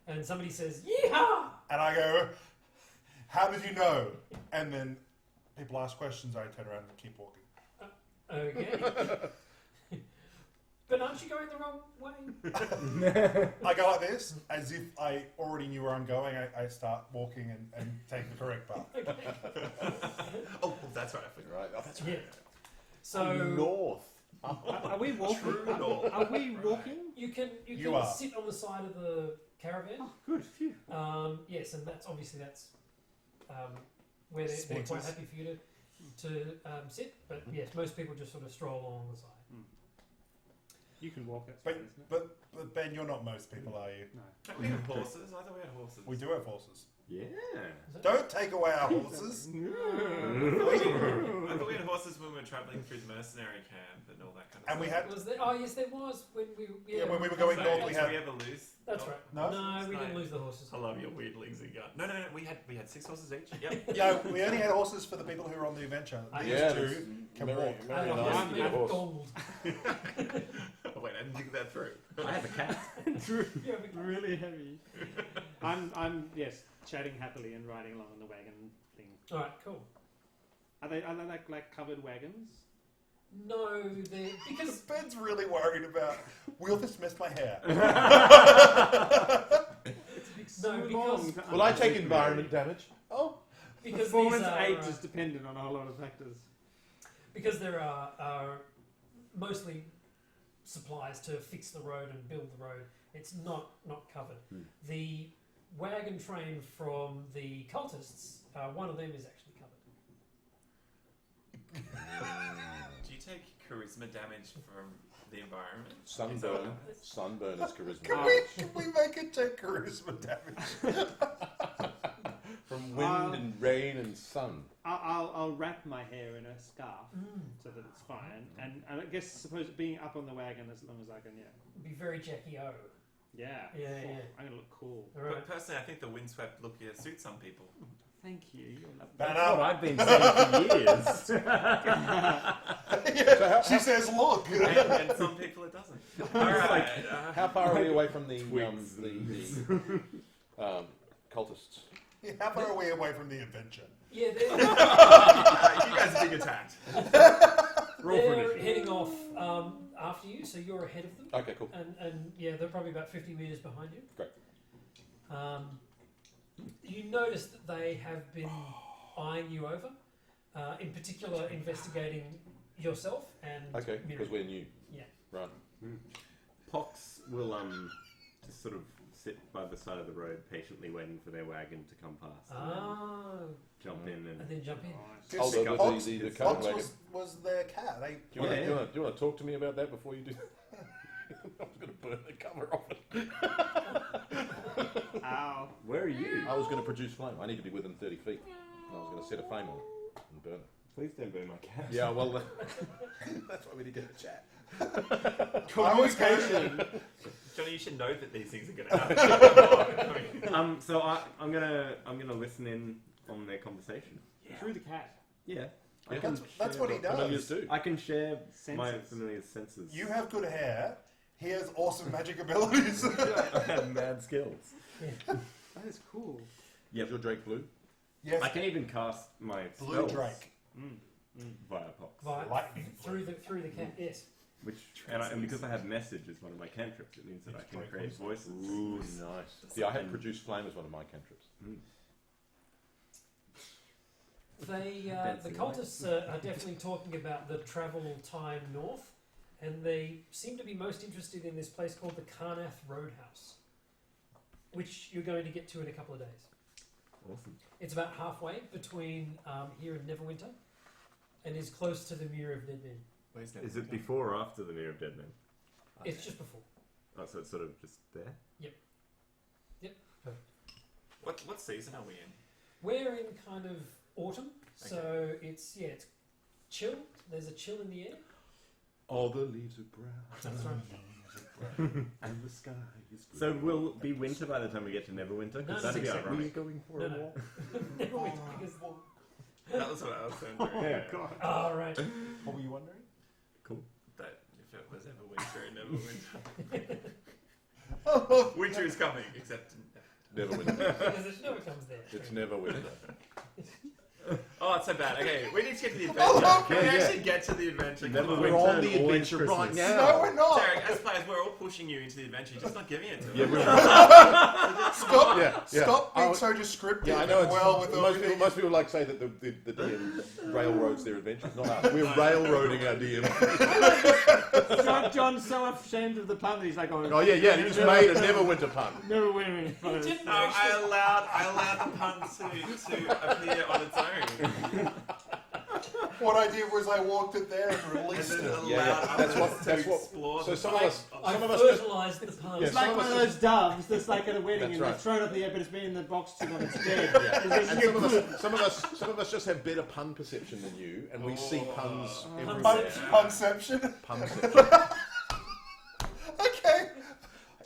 And somebody says, "Yeehaw!"
And I go, how did you know? And then people ask questions, I turn around and keep walking.
Okay. But aren't you going the wrong way?
I go like this, as if I already knew where I'm going. I start walking and take the correct path.
Oh, that's right. I forgot.
Right. Oh, that's
Yeah.
right.
So
North.
Are we walking?
True north.
Are we walking?
you can
You are.
sit on the side of the caravan.
Oh, good. Phew.
Yes, and that's where they're quite
Splinters.
happy for you to sit. But yes, most people just sort of stroll along the side.
You can walk. That's
But,
fine, isn't it?
but Ben, you're not most people, are you?
No.
Don't we have horses? I thought we had horses.
We do have horses.
Yeah.
Don't take away our horses.
I thought we had horses when we were travelling through the mercenary camp and all that kind of
And we
stuff.
had.
Was there? Oh yes, there was when we.
Yeah, when we were going
So,
north, we
did
had.
we ever lose?
That's
Oh,
right.
No?
we didn't
Fine.
lose the horses.
I love your weird Lingsy gun. No, we had 6 horses each. Yep.
No, we only had horses for the people who were on the adventure. These
Yeah,
two can
Mary,
walk.
Mary
I
and
love
I
this
need
made
a
of
horse.
gold.
Wait, I didn't think that through.
I have a cat.
Yeah,
Really heavy. I'm chatting happily and riding along on the wagon thing.
all right, cool.
Are they like covered wagons?
No, they because
Ben's really worried about, will this mess my hair?
no because
Will I take environment damage? Oh.
because
Performance
these are,
8 is dependent on a whole lot of factors.
because there are mostly supplies to fix the road and build the road. It's not covered. The wagon train from the cultists, one of them is actually covered.
Do you take charisma damage from the environment?
Sunburn is charisma.
Can we make it take charisma damage?
From wind and rain and sun.
I'll wrap my hair in a scarf so that it's fine, and I guess suppose being up on the wagon as long as I can,
Be very Jackie O.
yeah,
Yeah.
I'm gonna look cool.
All right.
But personally, I think the windswept look here suits some people.
Thank you. You're lovely.
That's what I've been saying for years.
Yeah, she says, look.
And some people it doesn't. Alright.
How far are we away from the
Twigs
cultists?
How far are we away from the adventure?
Yeah, they're,
you guys are being attacked.
Roll for
they're
initiative.
heading off after you, so you're ahead of them.
Okay, cool.
And yeah, they're probably about 50 metres behind you.
Great.
You notice that they have been eyeing you over, in particular investigating yourself and
Okay,
Miri.
because we're new.
Yeah.
Right.
Pox will just sort of sit by the side of the road, patiently waiting for their wagon to come past. And then jump in
and
and
then jump in.
Nice.
Oh,
Pick up Fox.
the
Fox
covered wagon.
was their cat.
Do you want
Yeah.
to talk to me about that before you do? I was going to burn the cover off it.
Ow.
where are you?
I was going to produce flame. I need to be within 30 feet. And I was going to set a flame on it and burn it.
Please don't burn my cat.
Yeah, well, that's why we need to have a chat.
Communication.
Johnny, you should know that these things are going to happen.
So I'm gonna listen in on their conversation.
Through the cat.
Yeah.
Yeah.
That's what he
Familiars
does.
do.
I can share my
Senses.
familiar senses.
You have good hair. He has awesome magic abilities.
I have mad skills.
That is cool.
Is your Drake blue?
Yes,
I can even cast my
blue
spells.
Drake.
via Pox.
Lightning
through the camp. Yes.
Which and because I have message as one of my cantrips, it means that I can create voices.
Ooh, nice. Yeah, I had produce flame as one of my cantrips.
The cultists are definitely talking about the travel time north, and they seem to be most interested in this place called the Carnath Roadhouse, which you're going to get to in a couple of days.
Awesome.
It's about halfway between here and Neverwinter, and is close to the Mirror of Dead Men.
Where's that?
Is it before or after the Mirror of Dead Men?
It's just before.
Oh, so it's sort of just there?
What season are we in?
We're in kind of autumn, so it's chill. There's a chill in the air.
All the leaves are brown.
That's right.
And the sky is blue.
So will it be winter by the time we get to Neverwinter?
No,
Because that'd be
exactly.
ironic.
We're going for
No,
a
no.
walk.
Neverwinter, because
That was what I was wondering.
Yeah.
oh right.
What were you wondering?
That if it was ever winter in Neverwinter.
Oh,
Winter is coming, except
Never winter.
Because it never comes there.
It's never winter.
oh, it's so bad. Okay, we need to get to the adventure. Can we actually get to the adventure? Come on.
We're on the
Always
adventure right
Christmas.
now.
no, we're not.
Derek, as players, we're all pushing you into the adventure. You're just not giving it to us.
Yeah, we're
Stop.
Yeah, yeah.
Stop being
Oh,
so descriptive.
Yeah, I know.
and well, with
Most people like say that the DM railroads their adventures. Not us. We're railroading our DM.
John's so ashamed of the pun that he's like,
Oh yeah, yeah. He just made a Neverwinter pun.
Never win.
He didn't
No,
actually.
I allowed the pun to appear on its own.
What I did was I walked it there and
And
released
then
it.
allowed
Yeah, that's what-
others
that's
to
what-
explore
So
the
some of
site.
us,
I
some of us just.
fertilized the pun.
Yeah,
It's like
some
one
of
of
us
those doves that's like at a wedding
That's
and
right.
they're thrown up in the air, but it's been in the box too long, it's dead.
Yeah.
It's
And
like,
some of us just have better pun perception than you, and we see puns everywhere.
Punception.
Punception.
Okay.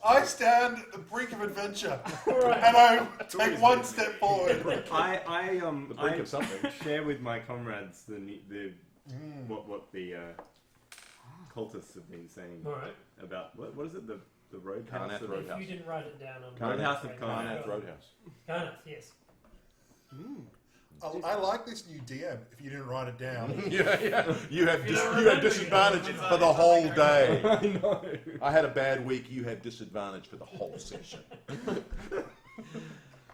I stand at the brink of adventure,
Alright.
and I take one step forward.
I
The brink of something.
share with my comrades the what the cultists have been saying
Alright.
about what is it the roadhouse
Carnath
of-
Roadhouse.
If you didn't write it down, I'm
Roadhouse of
Carnath Roadhouse.
Carnath, yes.
I like this new DM. If you didn't write it down,
Yeah. You have
You don't
you
remember
have disadvantage
it.
for the whole day.
I know.
I had a bad week. You have disadvantage for the whole session.
do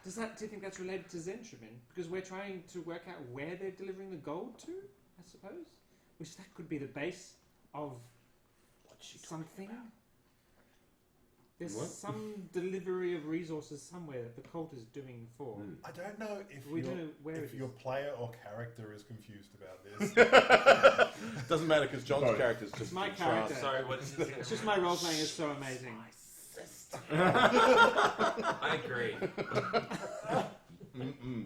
you think that's related to Zentramin? Because we're trying to work out where they're delivering the gold to, I suppose? Which that could be the base of something. There's
What?
some delivery of resources somewhere that the cult is doing for.
I don't know if
We don't know where it
if
is.
your player or character is confused about this.
Doesn't matter because John's
Sorry.
character's just
My
a
character.
trance.
Sorry, what is this?
It's just my role playing is so amazing.
I agree.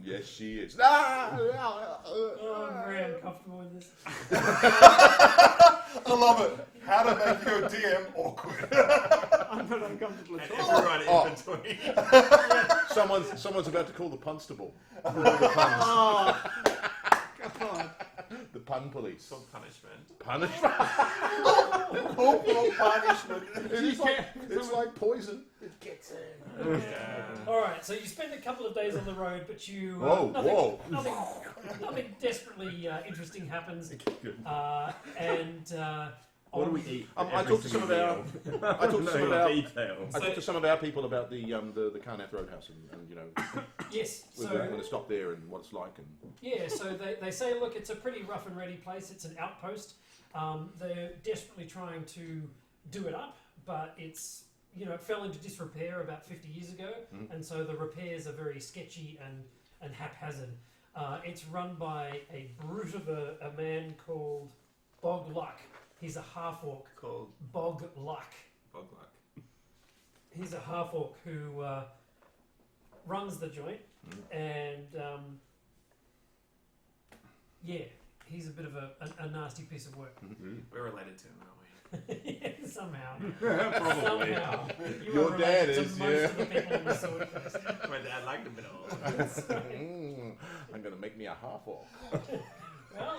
Yes, she is.
Oh, I'm very uncomfortable with this.
I love it. How to make your DM awkward.
I'm not uncomfortable
And
at all.
everyone
Oh.
in between.
Someone's about to call the punstable.
Oh, God.
The pun police.
For punishment.
Punishment.
Awful punishment.
It's like poison. It gets in.
Alright, so you spend a couple of days on the road, but you.
Whoa.
Nothing desperately interesting happens.
Good.
Oh,
What do we eat?
I talked to some of our. I talked to some of our.
details.
I talked to some of our people about the Carnath Roadhouse and you know
Yes,
we're
so.
going to stop there and what it's like and
Yeah, so they say, look, it's a pretty rough and ready place. It's an outpost. They're desperately trying to do it up, but it's, it fell into disrepair about 50 years ago, and so the repairs are very sketchy and haphazard. It's run by a brute of a man called Bog Luck. He's a half-orc.
Called
Bog Luck.
Bogluck.
He's a half-orc who runs the joint, and he's a bit of a nasty piece of work.
We're related to him, aren't we?
Yeah, somehow.
Probably.
Somehow. You
Your
are
dad
related
is,
to most
yeah.
of the people in the sword coast.
My dad liked him at all.
I'm going to make me a half orc.
Well,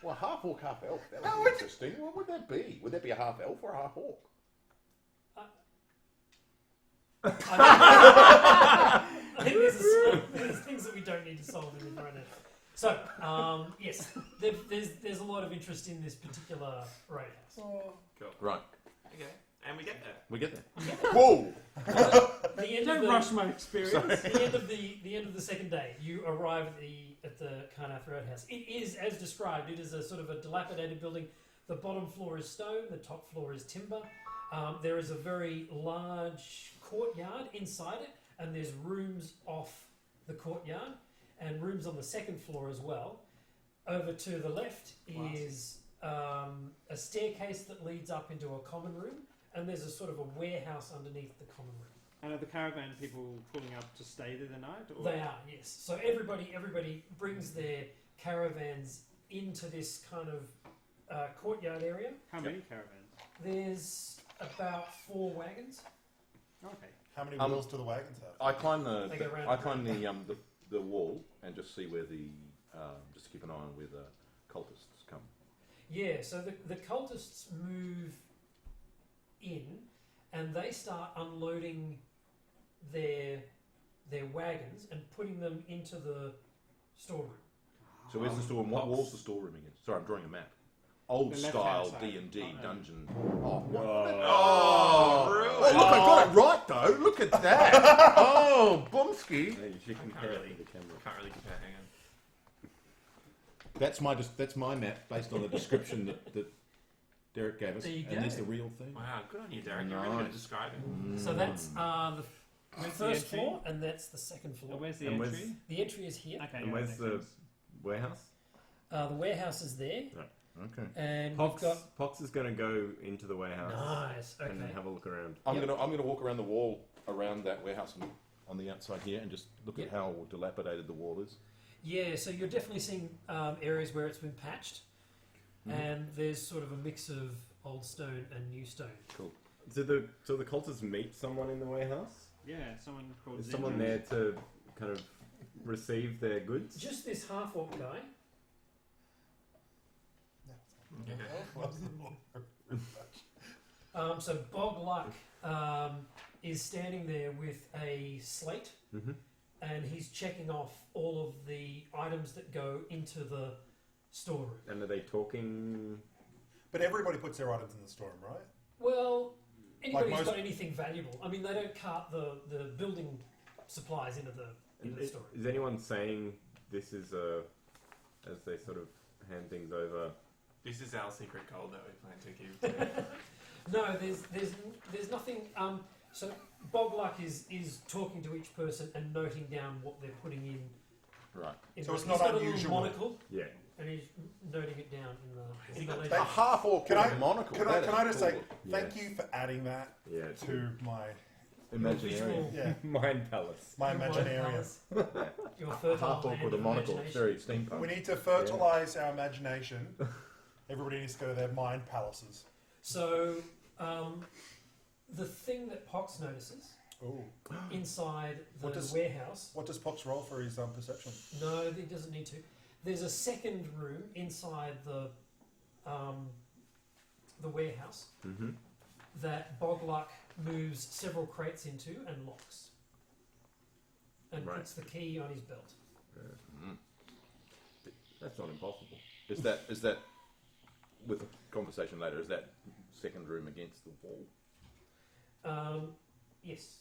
Well, half orc, half elf. That would be interesting. What would that be? Would that be a half elf or a half orc?
I think there's things that we don't need to solve in right now. So, yes, there's a lot of interest in this particular raid house.
Cool.
Right,
Okay. And we get there.
we get there. Whoa!
The end
Don't
of the,
rush my experience.
the end of the second day, you arrive at the Carnath Roadhouse. It is, as described, it is a sort of a dilapidated building. The bottom floor is stone, the top floor is timber. There is a very large courtyard inside it, and there's rooms off the courtyard and rooms on the second floor as well. Over to the left is a staircase that leads up into a common room, and there's a sort of a warehouse underneath the common room.
And are the caravan people pulling up to stay there the night? Or?
They are, yes. So everybody brings their caravans into this kind of courtyard area.
How many caravans?
There's about 4 wagons.
Okay.
How many wheels do the wagons have?
I climb
They go round
the wall and just see where just to keep an eye on where the cultists come.
Yeah, so the cultists move in and they start unloading their wagons and putting them into the storeroom.
So where's the storeroom? What wall's the storeroom again? Sorry, I'm drawing a map. Old
The left-hand
style
side.
D&D
Oh,
dungeon. Oh, what?
Oh, rude.
Oh, look, I got it right though. Look at that. Oh, Bumsky.
Yeah, you should
I can't
compare
really,
it to the camera.
can't really compare. Hang on.
That's my map based on the description that Derek gave us.
There you
And
go.
that's the real thing.
Wow, good on you, Derek. You're really good at
Nice.
describing.
So that's the
Where's the
first
entry?
floor, and that's the second
Oh,
floor.
where's the
And where's-
entry?
The entry is here.
Okay.
And
yeah,
where's
makes
the
sense.
warehouse?
The warehouse is there,
Okay.
and
Pox,
we've got
Pox is going to go into the warehouse
nice.
and
Okay.
have a look around.
I'm
Yep.
gonna walk around the wall around that warehouse on the outside here and just look
Yep.
at how dilapidated the wall is.
Yeah, so you're definitely seeing areas where it's been patched, and there's sort of a mix of old stone and new stone.
Cool.
So the cultists meet someone in the warehouse?
Yeah, someone called
Is
Zen.
someone there to kind of receive their goods?
Just this half-orc guy. So Bog Luck is standing there with a slate,
Mm-hmm.
and he's checking off all of the items that go into the storeroom.
And are they talking?
But everybody puts their items in the storeroom, right?
Well, anybody who's
most-
got anything valuable. I mean, they don't cart the building supplies into the storeroom.
Is anyone saying this is as they sort of hand things over?
This is our secret gold that we plan to give to
No, there's nothing. So Bog Luck is talking to each person and noting down what they're putting in.
Right.
So it's
he's
not
got a
unusual.
little monocle,
Yeah.
and he's noting it down in the
A
ledger.
half orc
Can
with
I-
a monocle.
Can
That
I
is
just
cool.
say thank you for adding that
Yeah.
to my
Imaginary.
yeah
Mind palace.
my
Your
imaginary.
palace, Your
A
fertile
half orc
land
with a
of
monocle. It's
imagination.
very steampunk.
We need to fertilize our imagination. Everybody needs to go to their mind palaces.
So the thing that Pox notices
Ooh.
inside the
What does-
warehouse.
What does Pox roll for his perception?
No, he doesn't need to. There's a second room inside the warehouse
Mm-hmm.
that Bogluck moves several crates into and locks, and
Right.
puts the key on his belt.
That's not impossible.
Is that with a conversation later? Is that second room against the wall?
Yes,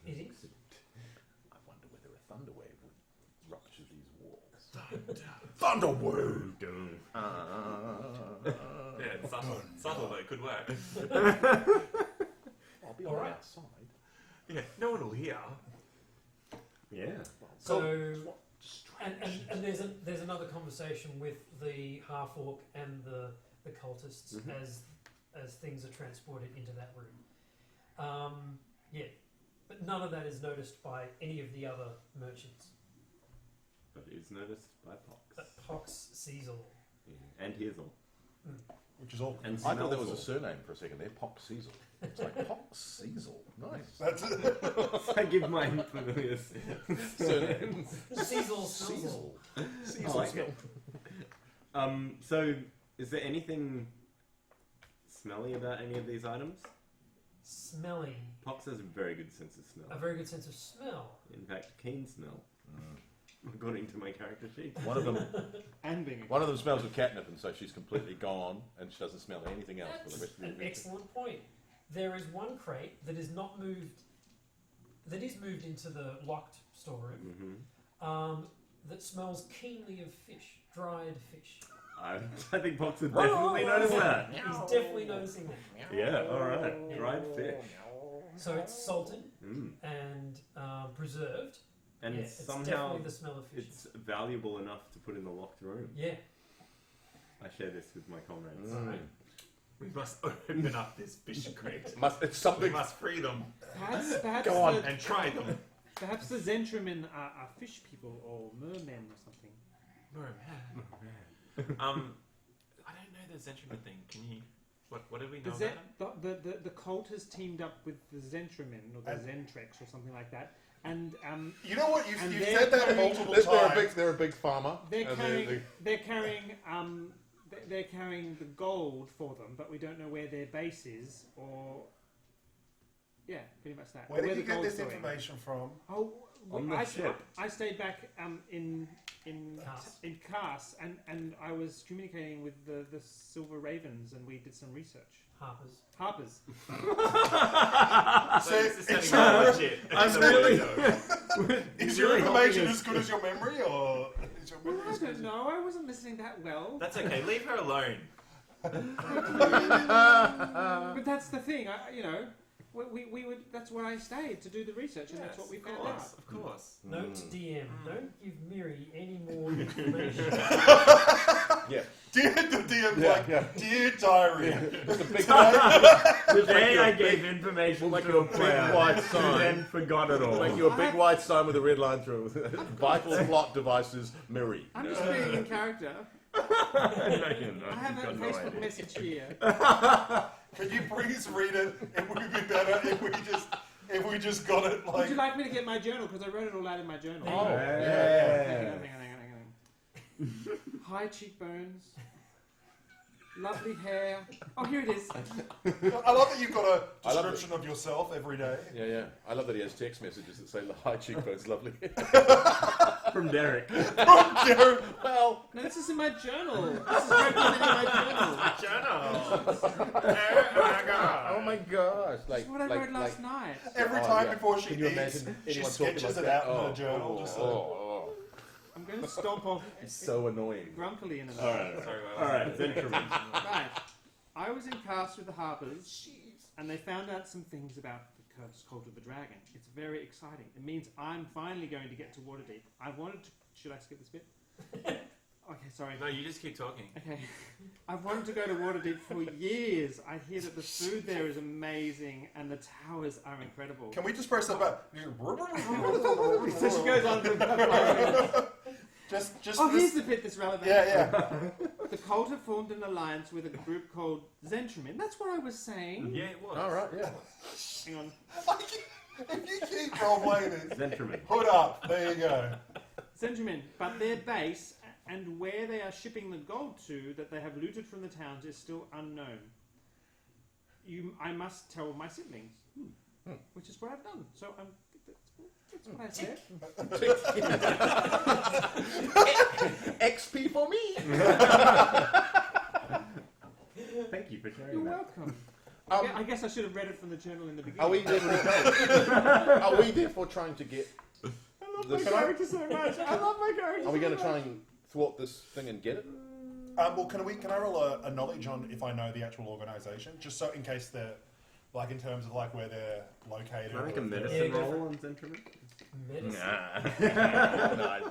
it is.
I wonder whether a thunder wave would rupture these walls. Thunder wave.
Yeah, it's subtle, but it could work.
I'll be
All right.
outside.
Yeah, no one will hear.
Yeah.
So, and there's another conversation with the half orc and the cultists
Mhm.
as things are transported into that room. Yeah, but none of that is noticed by any of the other merchants.
But it's noticed by Pox.
But Pox sees all.
Yeah. And hears all.
Which is all.
And
I thought that
smells
was a
all.
surname for a second there. Pox Cecil. It's like Pox Cecil. Nice.
That's it.
I give my familiar surnames.
Sees all, smells all.
Cecil.
I like it. So, is there anything smelly about any of these items?
Smelly.
Pox has a very good sense of
A
smell.
very good sense of smell.
In fact, keen smell. according to my character sheet.
One of them,
And being
one of them smells of catnip, and so she's completely gone, and she doesn't smell anything else for the
That's
rest of the
an
adventure.
excellent point. There is one crate that is not moved, that is moved into the locked storeroom, that smells keenly of fish, dried fish.
I think Pox would definitely notice that.
He's definitely noticing that.
Yeah, alright. Dried fish.
So it's salted
Mm.
and preserved.
And
yeah, it's
somehow
definitely the smell of fish.
it's valuable enough to put in the locked room.
Yeah.
I share this with my comrades.
Alright.
We must open up this fish crate.
It's
We
something.
must free them
Perhaps
Go on.
and try them.
Perhaps the Zentrumen are fish people or mermen or something.
I don't know the Zentraman thing. Can you? What do we know about them?
The cult has teamed up with the Zentrumen or the Zentrex or something like that, and
You know what?
And
You've
they're
said that
carrying-
multiple
They're
times.
a big farmer.
they're
and
carrying they're carrying the gold for them, but we don't know where their base is or yeah, pretty much that.
Where did you
the
get
gold's
this
going.
information from?
Oh,
On the ship.
I stayed back in
Cast.
Cass, and I was communicating with the Silver Ravens, and we did some research.
Harper's.
So
So
this is
it's
sounding
your-
legit.
I'm really...
Is your
really
information
hoping
as good as your memory, or is your
Well,
memory
I
as good
don't
as
know. I wasn't listening that well.
That's okay. Leave her alone.
But that's the thing. We would. That's where I stayed to do the research, and that's what we
of
found
course,
out.
of course.
Note DM. Don't give Miri any more information.
Yeah.
Dear the DM,
Yeah,
like,
yeah.
dear diary.
It's a big
Today I gave information
We'll make
to
you
a
a big
player
white
who
sign.
then forgot it all.
Make you a big white sign with a red line through. Vital plot devices, Miri.
I'm just being in character.
No, you're not.
I have
You've
a
got no
Facebook
idea.
message here.
Can you please read it? It would be better if we just got it
Would
like.
you like me to get my journal? Because I wrote it all out in my journal.
Oh,
Hang on. High cheekbones. Lovely hair. Oh, here it is.
I love that you've got a
I love
description of yourself every day.
Yeah, yeah. I love that he has text messages that say high cheekbones, lovely.
From Derek.
Jared,
Well,
No, this is in my journal. This is written in my journal.
oh my gosh!
This is what I wrote last night.
every
Oh,
time
yeah.
before she
Can you
eats,
imagine
she
anyone talking
sketches
like
it
that?
out in
Oh,
her journal. Just so.
oh,
I'm going to stomp off
it's so annoying.
grumpily in a minute.
Alright,
Sorry,
alright, Zentraman.
Right. I was in cast with the Harpers, and they found out some things about the cursed cult of the dragon. It's very exciting. It means I'm finally going to get to Waterdeep. I wanted to... Should I skip this bit? Okay, sorry.
No, you just keep talking.
Okay. I've wanted to go to Waterdeep for years. I hear that the food there is amazing, and the towers are incredible.
Can we just press that button?
So she goes on to...
Just
Oh,
this-
here's the bit that's relevant.
yeah.
The cult have formed an alliance with a group called Zentrumen. That's what I was saying.
Yeah, it was.
All right, yeah.
Hang on.
If you keep role playing this,
Zentraman.
hood up. There you go.
Zentrumen, but their base and where they are shipping the gold to that they have looted from the towns is still unknown. I must tell my siblings, which is what I've done. So that's what I said.
XP for me.
Thank you for sharing
You're
that.
welcome. I guess I should have read it from the journal in the beginning.
Are we therefore? Are we therefore trying to get?
I love
This-
my character so much. I love my character.
Are we
so
going to
much.
try and thwart this thing and get it?
Well, can I roll a knowledge on if I know the actual organisation, just so in case they're like in terms of like where they're located.
Can I make
or
a
if they're-
medicine
Yeah,
roll on Zentraman?
Medicine.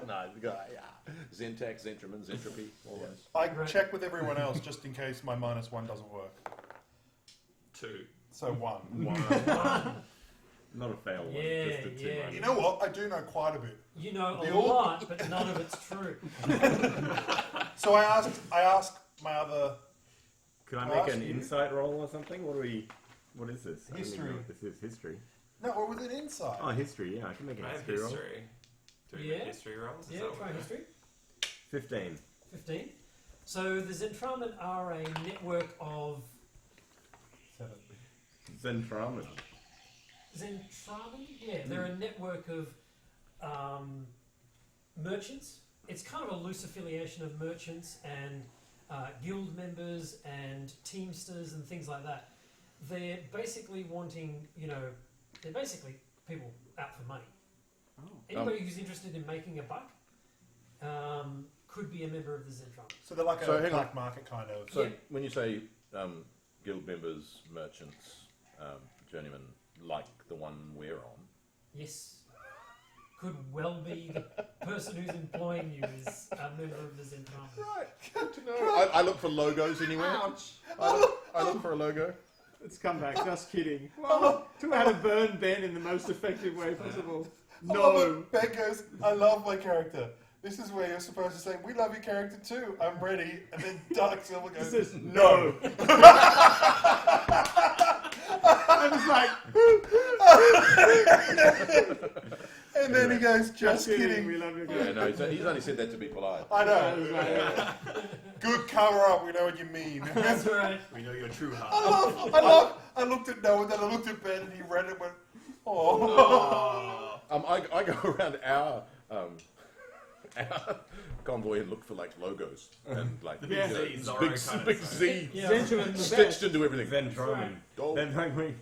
No, the guy, yeah. Zentax, Zentraman, Zentropy, all those.
I
Right.
check with everyone else just in case my -1 doesn't work.
2.
So 1.
Not a fail one,
Yeah,
just a 2
yeah.
minus.
You know what? I do know quite a bit.
You know
The
a
old-
lot, but none of it's true.
So I asked my other.
Could I
I'll
make
ask
an
you.
insight roll or something? What is this? I don't even
History.
know what this is history.
No, or was it inside?
Oh, history, yeah, I can make a
I have
history roll.
history. Do we
Yeah.
make history rolls? Is
Yeah,
that
try
what-
history.
15.
15. So the Zentramen are a network of...
7.
Zentraman.
Zentramen? Yeah, they're a network of merchants. It's kind of a loose affiliation of merchants and guild members and teamsters and things like that. They're basically wanting, they're basically people out for money.
Oh.
Anybody who's interested in making a buck could be a member of the Zentrum.
So they're like
So
a
hang on.
black market kind of.
So
Yeah.
when you say guild members, merchants, journeymen, like the one we're on,
Yes. Could well be the person who's employing you is a member of the Zentrum.
right? Good to know. I look for logos anywhere.
Ouch!
I look for a logo.
Let's come back. Just kidding. Well, to how to burn Ben in the most effective way possible. No.
Ben goes, I love my character. This is where you're supposed to say, we love your character too. I'm ready. And then Dark Silver goes,
This is
no.
I was like,
And then he goes, just kidding.
We love your
Yeah,
character.
no, he's only said that to be polite.
I
I was
know.
like,
Good cover up. We know what you mean.
That's right.
We know your true heart.
I looked at Noah, then I looked at Ben, and he read it and went, oh.
I go around our convoy and look for like logos and like
The big
Yeah.
Z, Zorro
big,
kind of
big
stuff.
Z
Yeah.
Zentrum the
stitched
best.
into everything.
Zentrum.
Gold.
Then I'm going,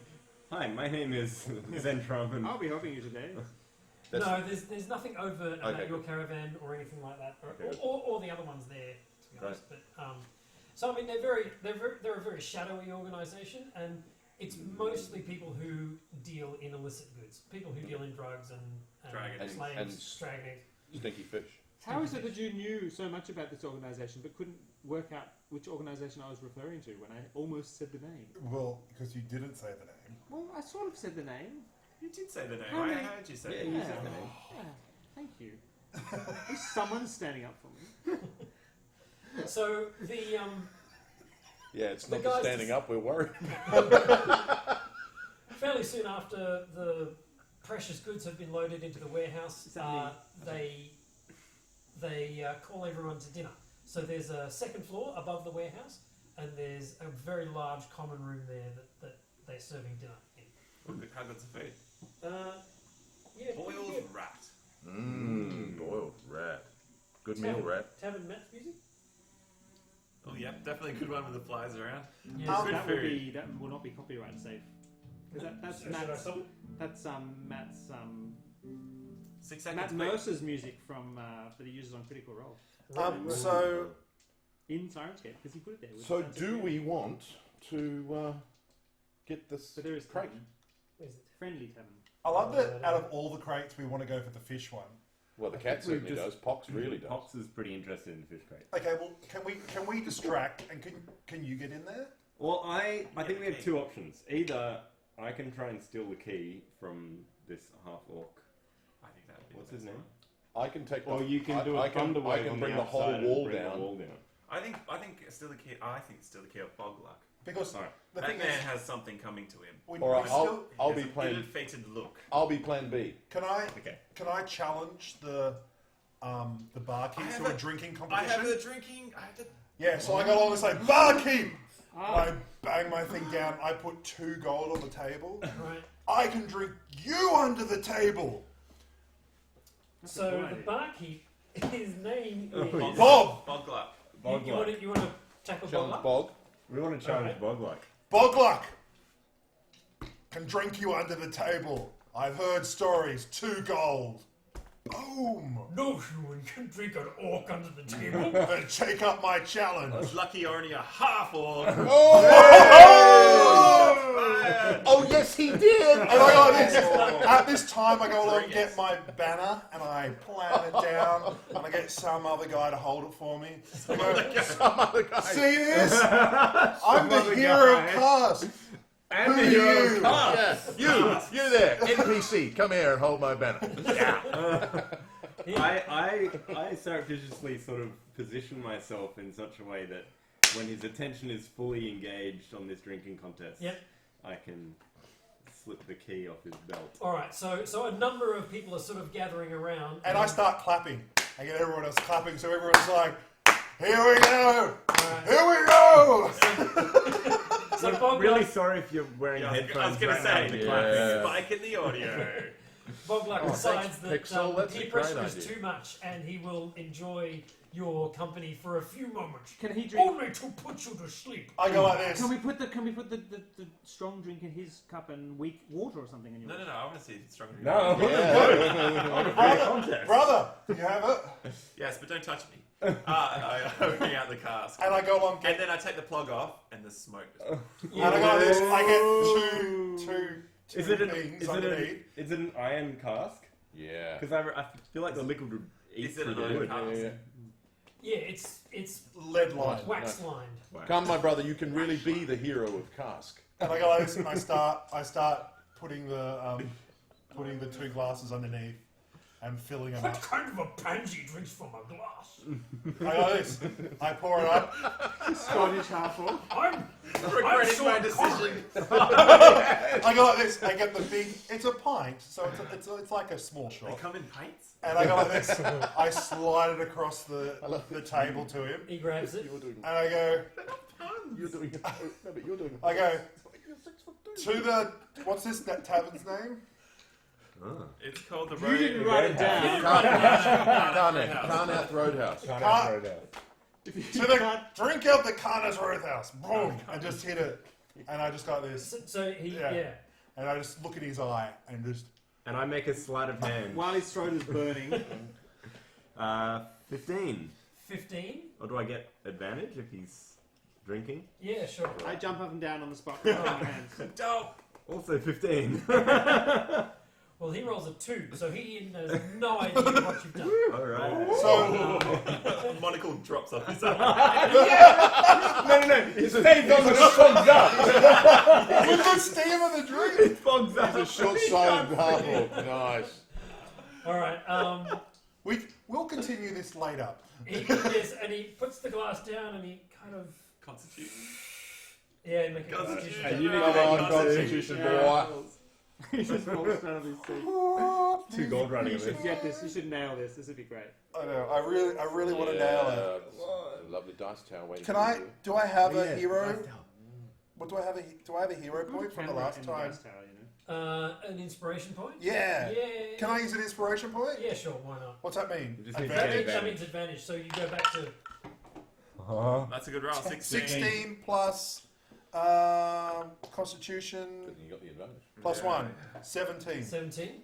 hi, my name is Zentrum. And
I'll be helping you today.
No, there's nothing overt about
Okay.
your caravan or anything like that,
Okay.
or the other ones there, to be honest. But so I mean, they're a very shadowy organisation, and it's mostly people who deal in illicit goods, people who deal in drugs and
Dragon
slaves,
eggs.
dragon eggs.
Stinky fish.
How is it that you knew so much about this organisation but couldn't work out which organisation I was referring to when I almost said the name?
Well, because you didn't say the name.
Well, I sort of said the name.
You did say the name.
How
I
many-
heard you say
Yeah,
it.
you said the name.
Yeah, thank you. At least someone's standing up for me.
So the
Yeah, it's
The
not the
guys
standing
just-
up. We're worried.
fairly soon after the precious goods have been loaded into the warehouse,
Is that
they call everyone to dinner. So there's a second floor above the warehouse, and there's a very large common room there that they're serving dinner in.
How good's the food?
Yeah, pretty
Boiled
good.
rat.
Boiled rat. Good meal, rat.
Tavern Matt's music.
Oh, yeah, definitely a good one with the flies around.
Yeah,
Good
that
food.
will not be copyright safe. 'Cause that's
Should I
Matt's.
stop it?
That's Matt's
6 seconds.
Matt
please.
Mercer's music from that he uses on Critical Role
So
in Sirenscape because he put it there. With
So
Sons of
do
Fear.
we want to get this
So there is
crate?
tavern.
Where's it?
Friendly tavern.
I love that out of all the crates, we want to go for the fish one.
Well, the
I
cat
think we've
certainly
just-
does. Pox really does.
Pox is pretty interested in the fish crate.
Okay, well, can we distract and can you get in there?
Well, I think we have
key.
two options. Either I can try and steal the key from this half orc.
I think that would be
What's
the
his
best
name?
one.
I can take.
Or
the,
you can do a
I can
thunderwave on
bring
the
the whole
outside and
wall
bring
down.
The wall down.
I think still the key. I think still the key of bog luck.
Because
Alright.
the
That
thing
man
is,
has something coming to him.
we,
All
we
right,
still,
I'll
He
be
has an
playing.
ill-fated look.
I'll be Plan B.
can I
Okay.
challenge the barkeeps
I
to
have
a
a-
drinking
I have
competition?
the drinking. I have the.
Yeah, so I go along and say, barkeep!
Ah,
I bang my thing down. I put 2 gold on the table.
Right.
I can drink you under the table.
that's a
So
good
the
idea.
barkeep, his name is.
Oh, yeah.
Bob!
Bog luck.
You want to tackle
Challenge
Bob?
Bog.
We want to challenge
Alright.
Bogluck.
Bogluck! Can drink you under the table. I've heard stories. 2 gold. Boom!
No human can drink an orc under the table.
Then take up my challenge.
Lucky only a half orc.
Oh yes, he did.
And I go this, at this time, I go along and get my banner and I plant it down and I get some other guy to hold it for me. I go,
Some other guy.
see this? I'm the
other
hero
guy.
of cast.
And
Who
the
are
hero
you?
of Cast.
Yes, you there, NPC. Come here and hold my banner. Yeah.
I surreptitiously sort of position myself in such a way that when his attention is fully engaged on this drinking contest,
Yep.
I can slip the key off his belt.
All right. So a number of people are sort of gathering around,
And I start clapping. I get everyone else clapping, so everyone's like, here we go! Here we go!
So Bob,
Really sorry if you're wearing
Yeah, I was
headphones
going to
right now
say,
and the
Yeah.
clapping is-
spike in the audio.
Bogluck
Oh,
decides
thanks,
that
Pixel, that's
peer
a
pressure
great
is
idea.
too much, and he will enjoy your company for a few moments.
Can he drink?
Only to put you to sleep.
I go like this.
Can we put the strong drink in his cup and weak water or something in yours?
No. I want to see strong drink.
No.
Brother, do you have it?
Yes, but don't touch me. I open out the cask.
And I go along.
And then I take the plug off, and the smoke.
And I go like this. I get two
Is it
things underneath.
is it an iron cask?
Yeah.
Because I feel like the liquid would eat
Is it
through
an
the
iron
wood.
cask?
Yeah, it's
Lead line.
wax lined.
Come, my brother, you can really be the hero of Cask.
And I go like this, and I start putting the 2 glasses underneath and filling them
What
up.
kind of a pansy drinks from a glass?
I go like this. I pour it up.
Scottish half full.
I'm
Regretting my
so
decision.
I go like this. I get the big. It's a pint, so it's like a small
They
shot.
come in pints?
And I go like this. I slide it across the table to him,
He grabs it.
You're doing
and I go.
You're doing it. No, but you're doing it.
I go
You're 6'2".
to the. What's this tavern's name?
It's called the
You
Road.
didn't write it down.
Carnath Roadhouse.
To the drink out the Carnath Roadhouse. Boom! And just hit it, and I just got this,
So he,
Yeah.
yeah.
and I just look in his eye and just.
And I make a sleight of hand.
While his throat is burning.
15.
15?
Or do I get advantage if he's drinking?
Yeah, sure.
I jump up and down on the spot with my hands.
Dope!
Also 15.
Well, he rolls a 2, so he has no idea what you've done.
Alright.
So
Monocle drops off his eye.
No. It stays on the fogs up.
with the steam of the drink.
It fogs up.
It's a short-sighted half. Nice.
All right.
We'll continue this later.
Yes, and he puts the glass down and he kind of
Constitution.
make a
Constitution.
constitution.
And you
check.
need to make
Come on, Constitution, boy.
He just walks out of his seat.
2 gold running
You
of
should
this.
get this. You should nail this. This would be great.
I know. I really want to nail it.
Yeah, lovely dice tower waiting.
Can
for
I?
you.
Do I have
Oh,
a
yeah,
hero?
dice tower.
What do I have? Do I have a hero point from the
Camera
last
in
time?
Dice Tower, you know.
An inspiration point?
Yeah.
Yeah.
Can I use an inspiration point?
Yeah, sure. Why not?
What's that mean?
You just need to
Advantage?
get
That means advantage. So you go back to
That's a good roll. 16.
16 plus Constitution
You got the advantage.
plus
Yeah.
1. 17.
17.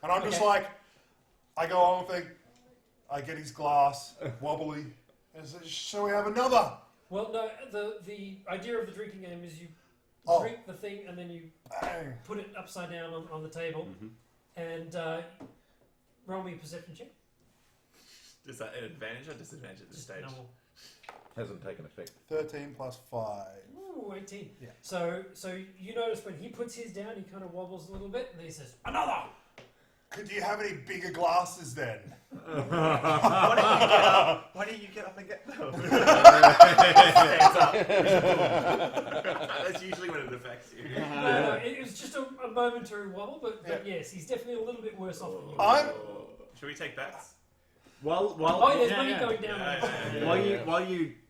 And I'm just
Okay.
like, I go on with it. I get his glass wobbly. And so, shall we have another?
Well, no. The idea of the drinking game is you
Oh.
drink the thing and then you
Bang.
put it upside down on the table and roll me a perception check.
Is that an advantage or disadvantage at this
Just
stage?
normal.
Hasn't taken effect.
13 plus 5.
Ooh, 18.
Yeah.
So you notice when he puts his down, he kind of wobbles a little bit, and then he says, "Another."
Could you have any bigger glasses then?
Why don't you get up and get them? That's usually when it affects you.
No, it was just a momentary wobble, but yes, he's definitely a little bit worse off than you.
I'm.
Should we take bets?
Oh, there's money
yeah.
going down.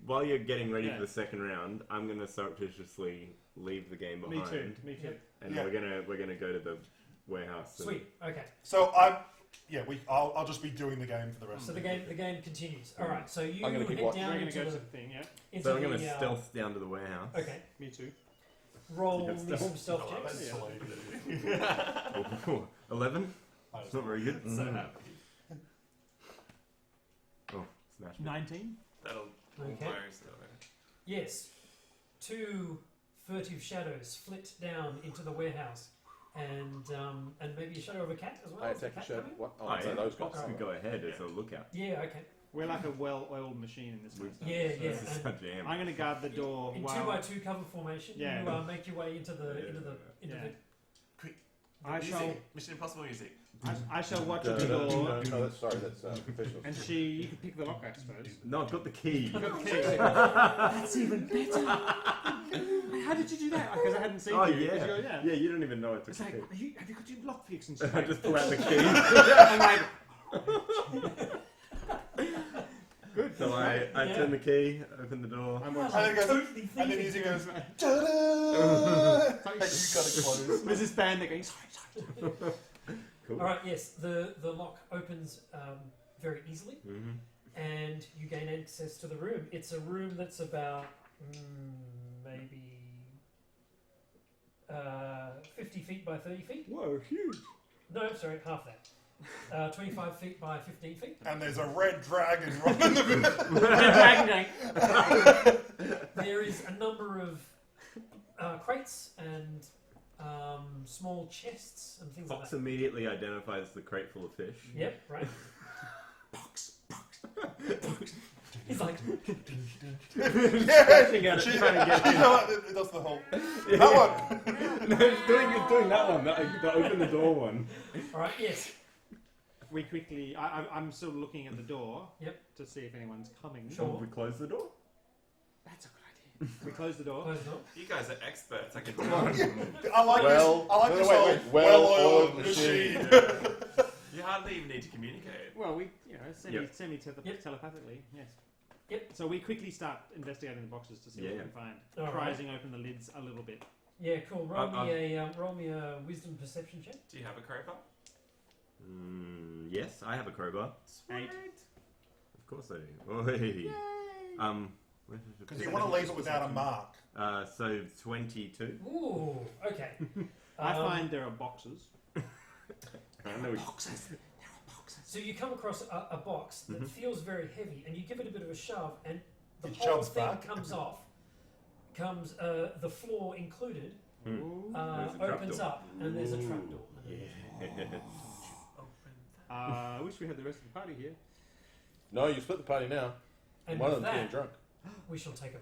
While you're getting ready
Yeah.
for the second round, I'm gonna surreptitiously leave the game
Me
behind.
too. Me too.
Yep.
And
Yeah.
we're gonna go to the warehouse. and-
Sweet. Okay.
So I'll just be doing the game for the rest
So
of
the game continues. All right. So you
I'm gonna keep
head
watching.
down
We're going to
into
go to
the
the thing, yeah?
into
So I'm
the.
gonna stealth down to the warehouse.
Okay.
Me too.
Roll
You
me
have
some stealth
Oh,
checks.
that's silly.
11. It's not very good.
So happy.
Oh, smash.
19.
That'll
Okay.
almost.
Yes. 2 furtive shadows flit down into the warehouse, and maybe a shadow of a cat as well.
I
Is the
attack a
cat
shadow.
coming?
What? Oh,
Oh,
so
yeah.
those guys.
Fox could go ahead as a lookout.
Yeah. Okay.
We're like a well-oiled machine in this kind of stuff.
Yeah.
This is
And
a jam.
I'm going to guard the door
in
while
2x2 cover formation,
Yeah.
you make your way into the
Yeah.
the.
I shall
Mission Impossible music.
I shall watch
No,
at the door,
no, that's sorry. That's professional.
and you can pick the lock, I suppose.
No, I've got the key.
That's even better. How did you do that? Because I hadn't seen
Oh
you.
yeah.
Because you're- yeah.
Yeah, you don't even know it took
It's
the
like,
key.
have you got your lock picks and
I
stuff?
just pull out the key.
I'm like, good.
So I
Yeah.
turn the key, open the door.
I'm
Oh,
watching.
And it goes-
totally
And then
thinking.
music goes, ta-da! And you gotta close.
There's this band that going, sorry.
Cool.
All right. Yes, the lock opens very easily, and you gain access to the room. It's a room that's about maybe 50 feet by 30 feet.
Whoa, huge!
No, sorry, half that. 25 feet by 15 feet.
And there's a red dragon right in the middle.
Dragon Gang. There is a number of crates and small chests and things
Fox
like that.
immediately identifies the crate full of fish.
Yep, right. He's like,
Crashing out, trying to get in.
It does the whole. That one.
No, it's doing that one, the open the door one.
all right, yes.
We quickly. I'm still looking at the door.
Yep.
To see if anyone's coming.
Sure.
We close the door.
That's a good idea. We close the door.
Close the door.
You guys are experts. I can tell.
I like this. I like this whole well-oiled machine.
You hardly even need to communicate.
Well, we
Yep.
telepathically. Yes.
Yep.
So we quickly start investigating the boxes to see what we can find.
All
Prizing open the lids a little bit.
Yeah, cool. Roll me a wisdom perception check.
Do you have a crowbar?
Yes, I have a crowbar.
8.
Of course I do. Oi.
Because you want to leave it without a mark.
So 22.
Ooh, okay.
I find there are boxes.
I know boxes.
So you come across a box that feels very heavy, and you give it a bit of a shove, and the
It
whole
shoves
thing
back.
comes off. Comes the floor included,
There's a
opens
trapdoor.
up, and there's a trapdoor.
I wish we had the rest of the party here.
No, you split the party now.
And
One of
with
them's getting
that,
drunk.
we shall take a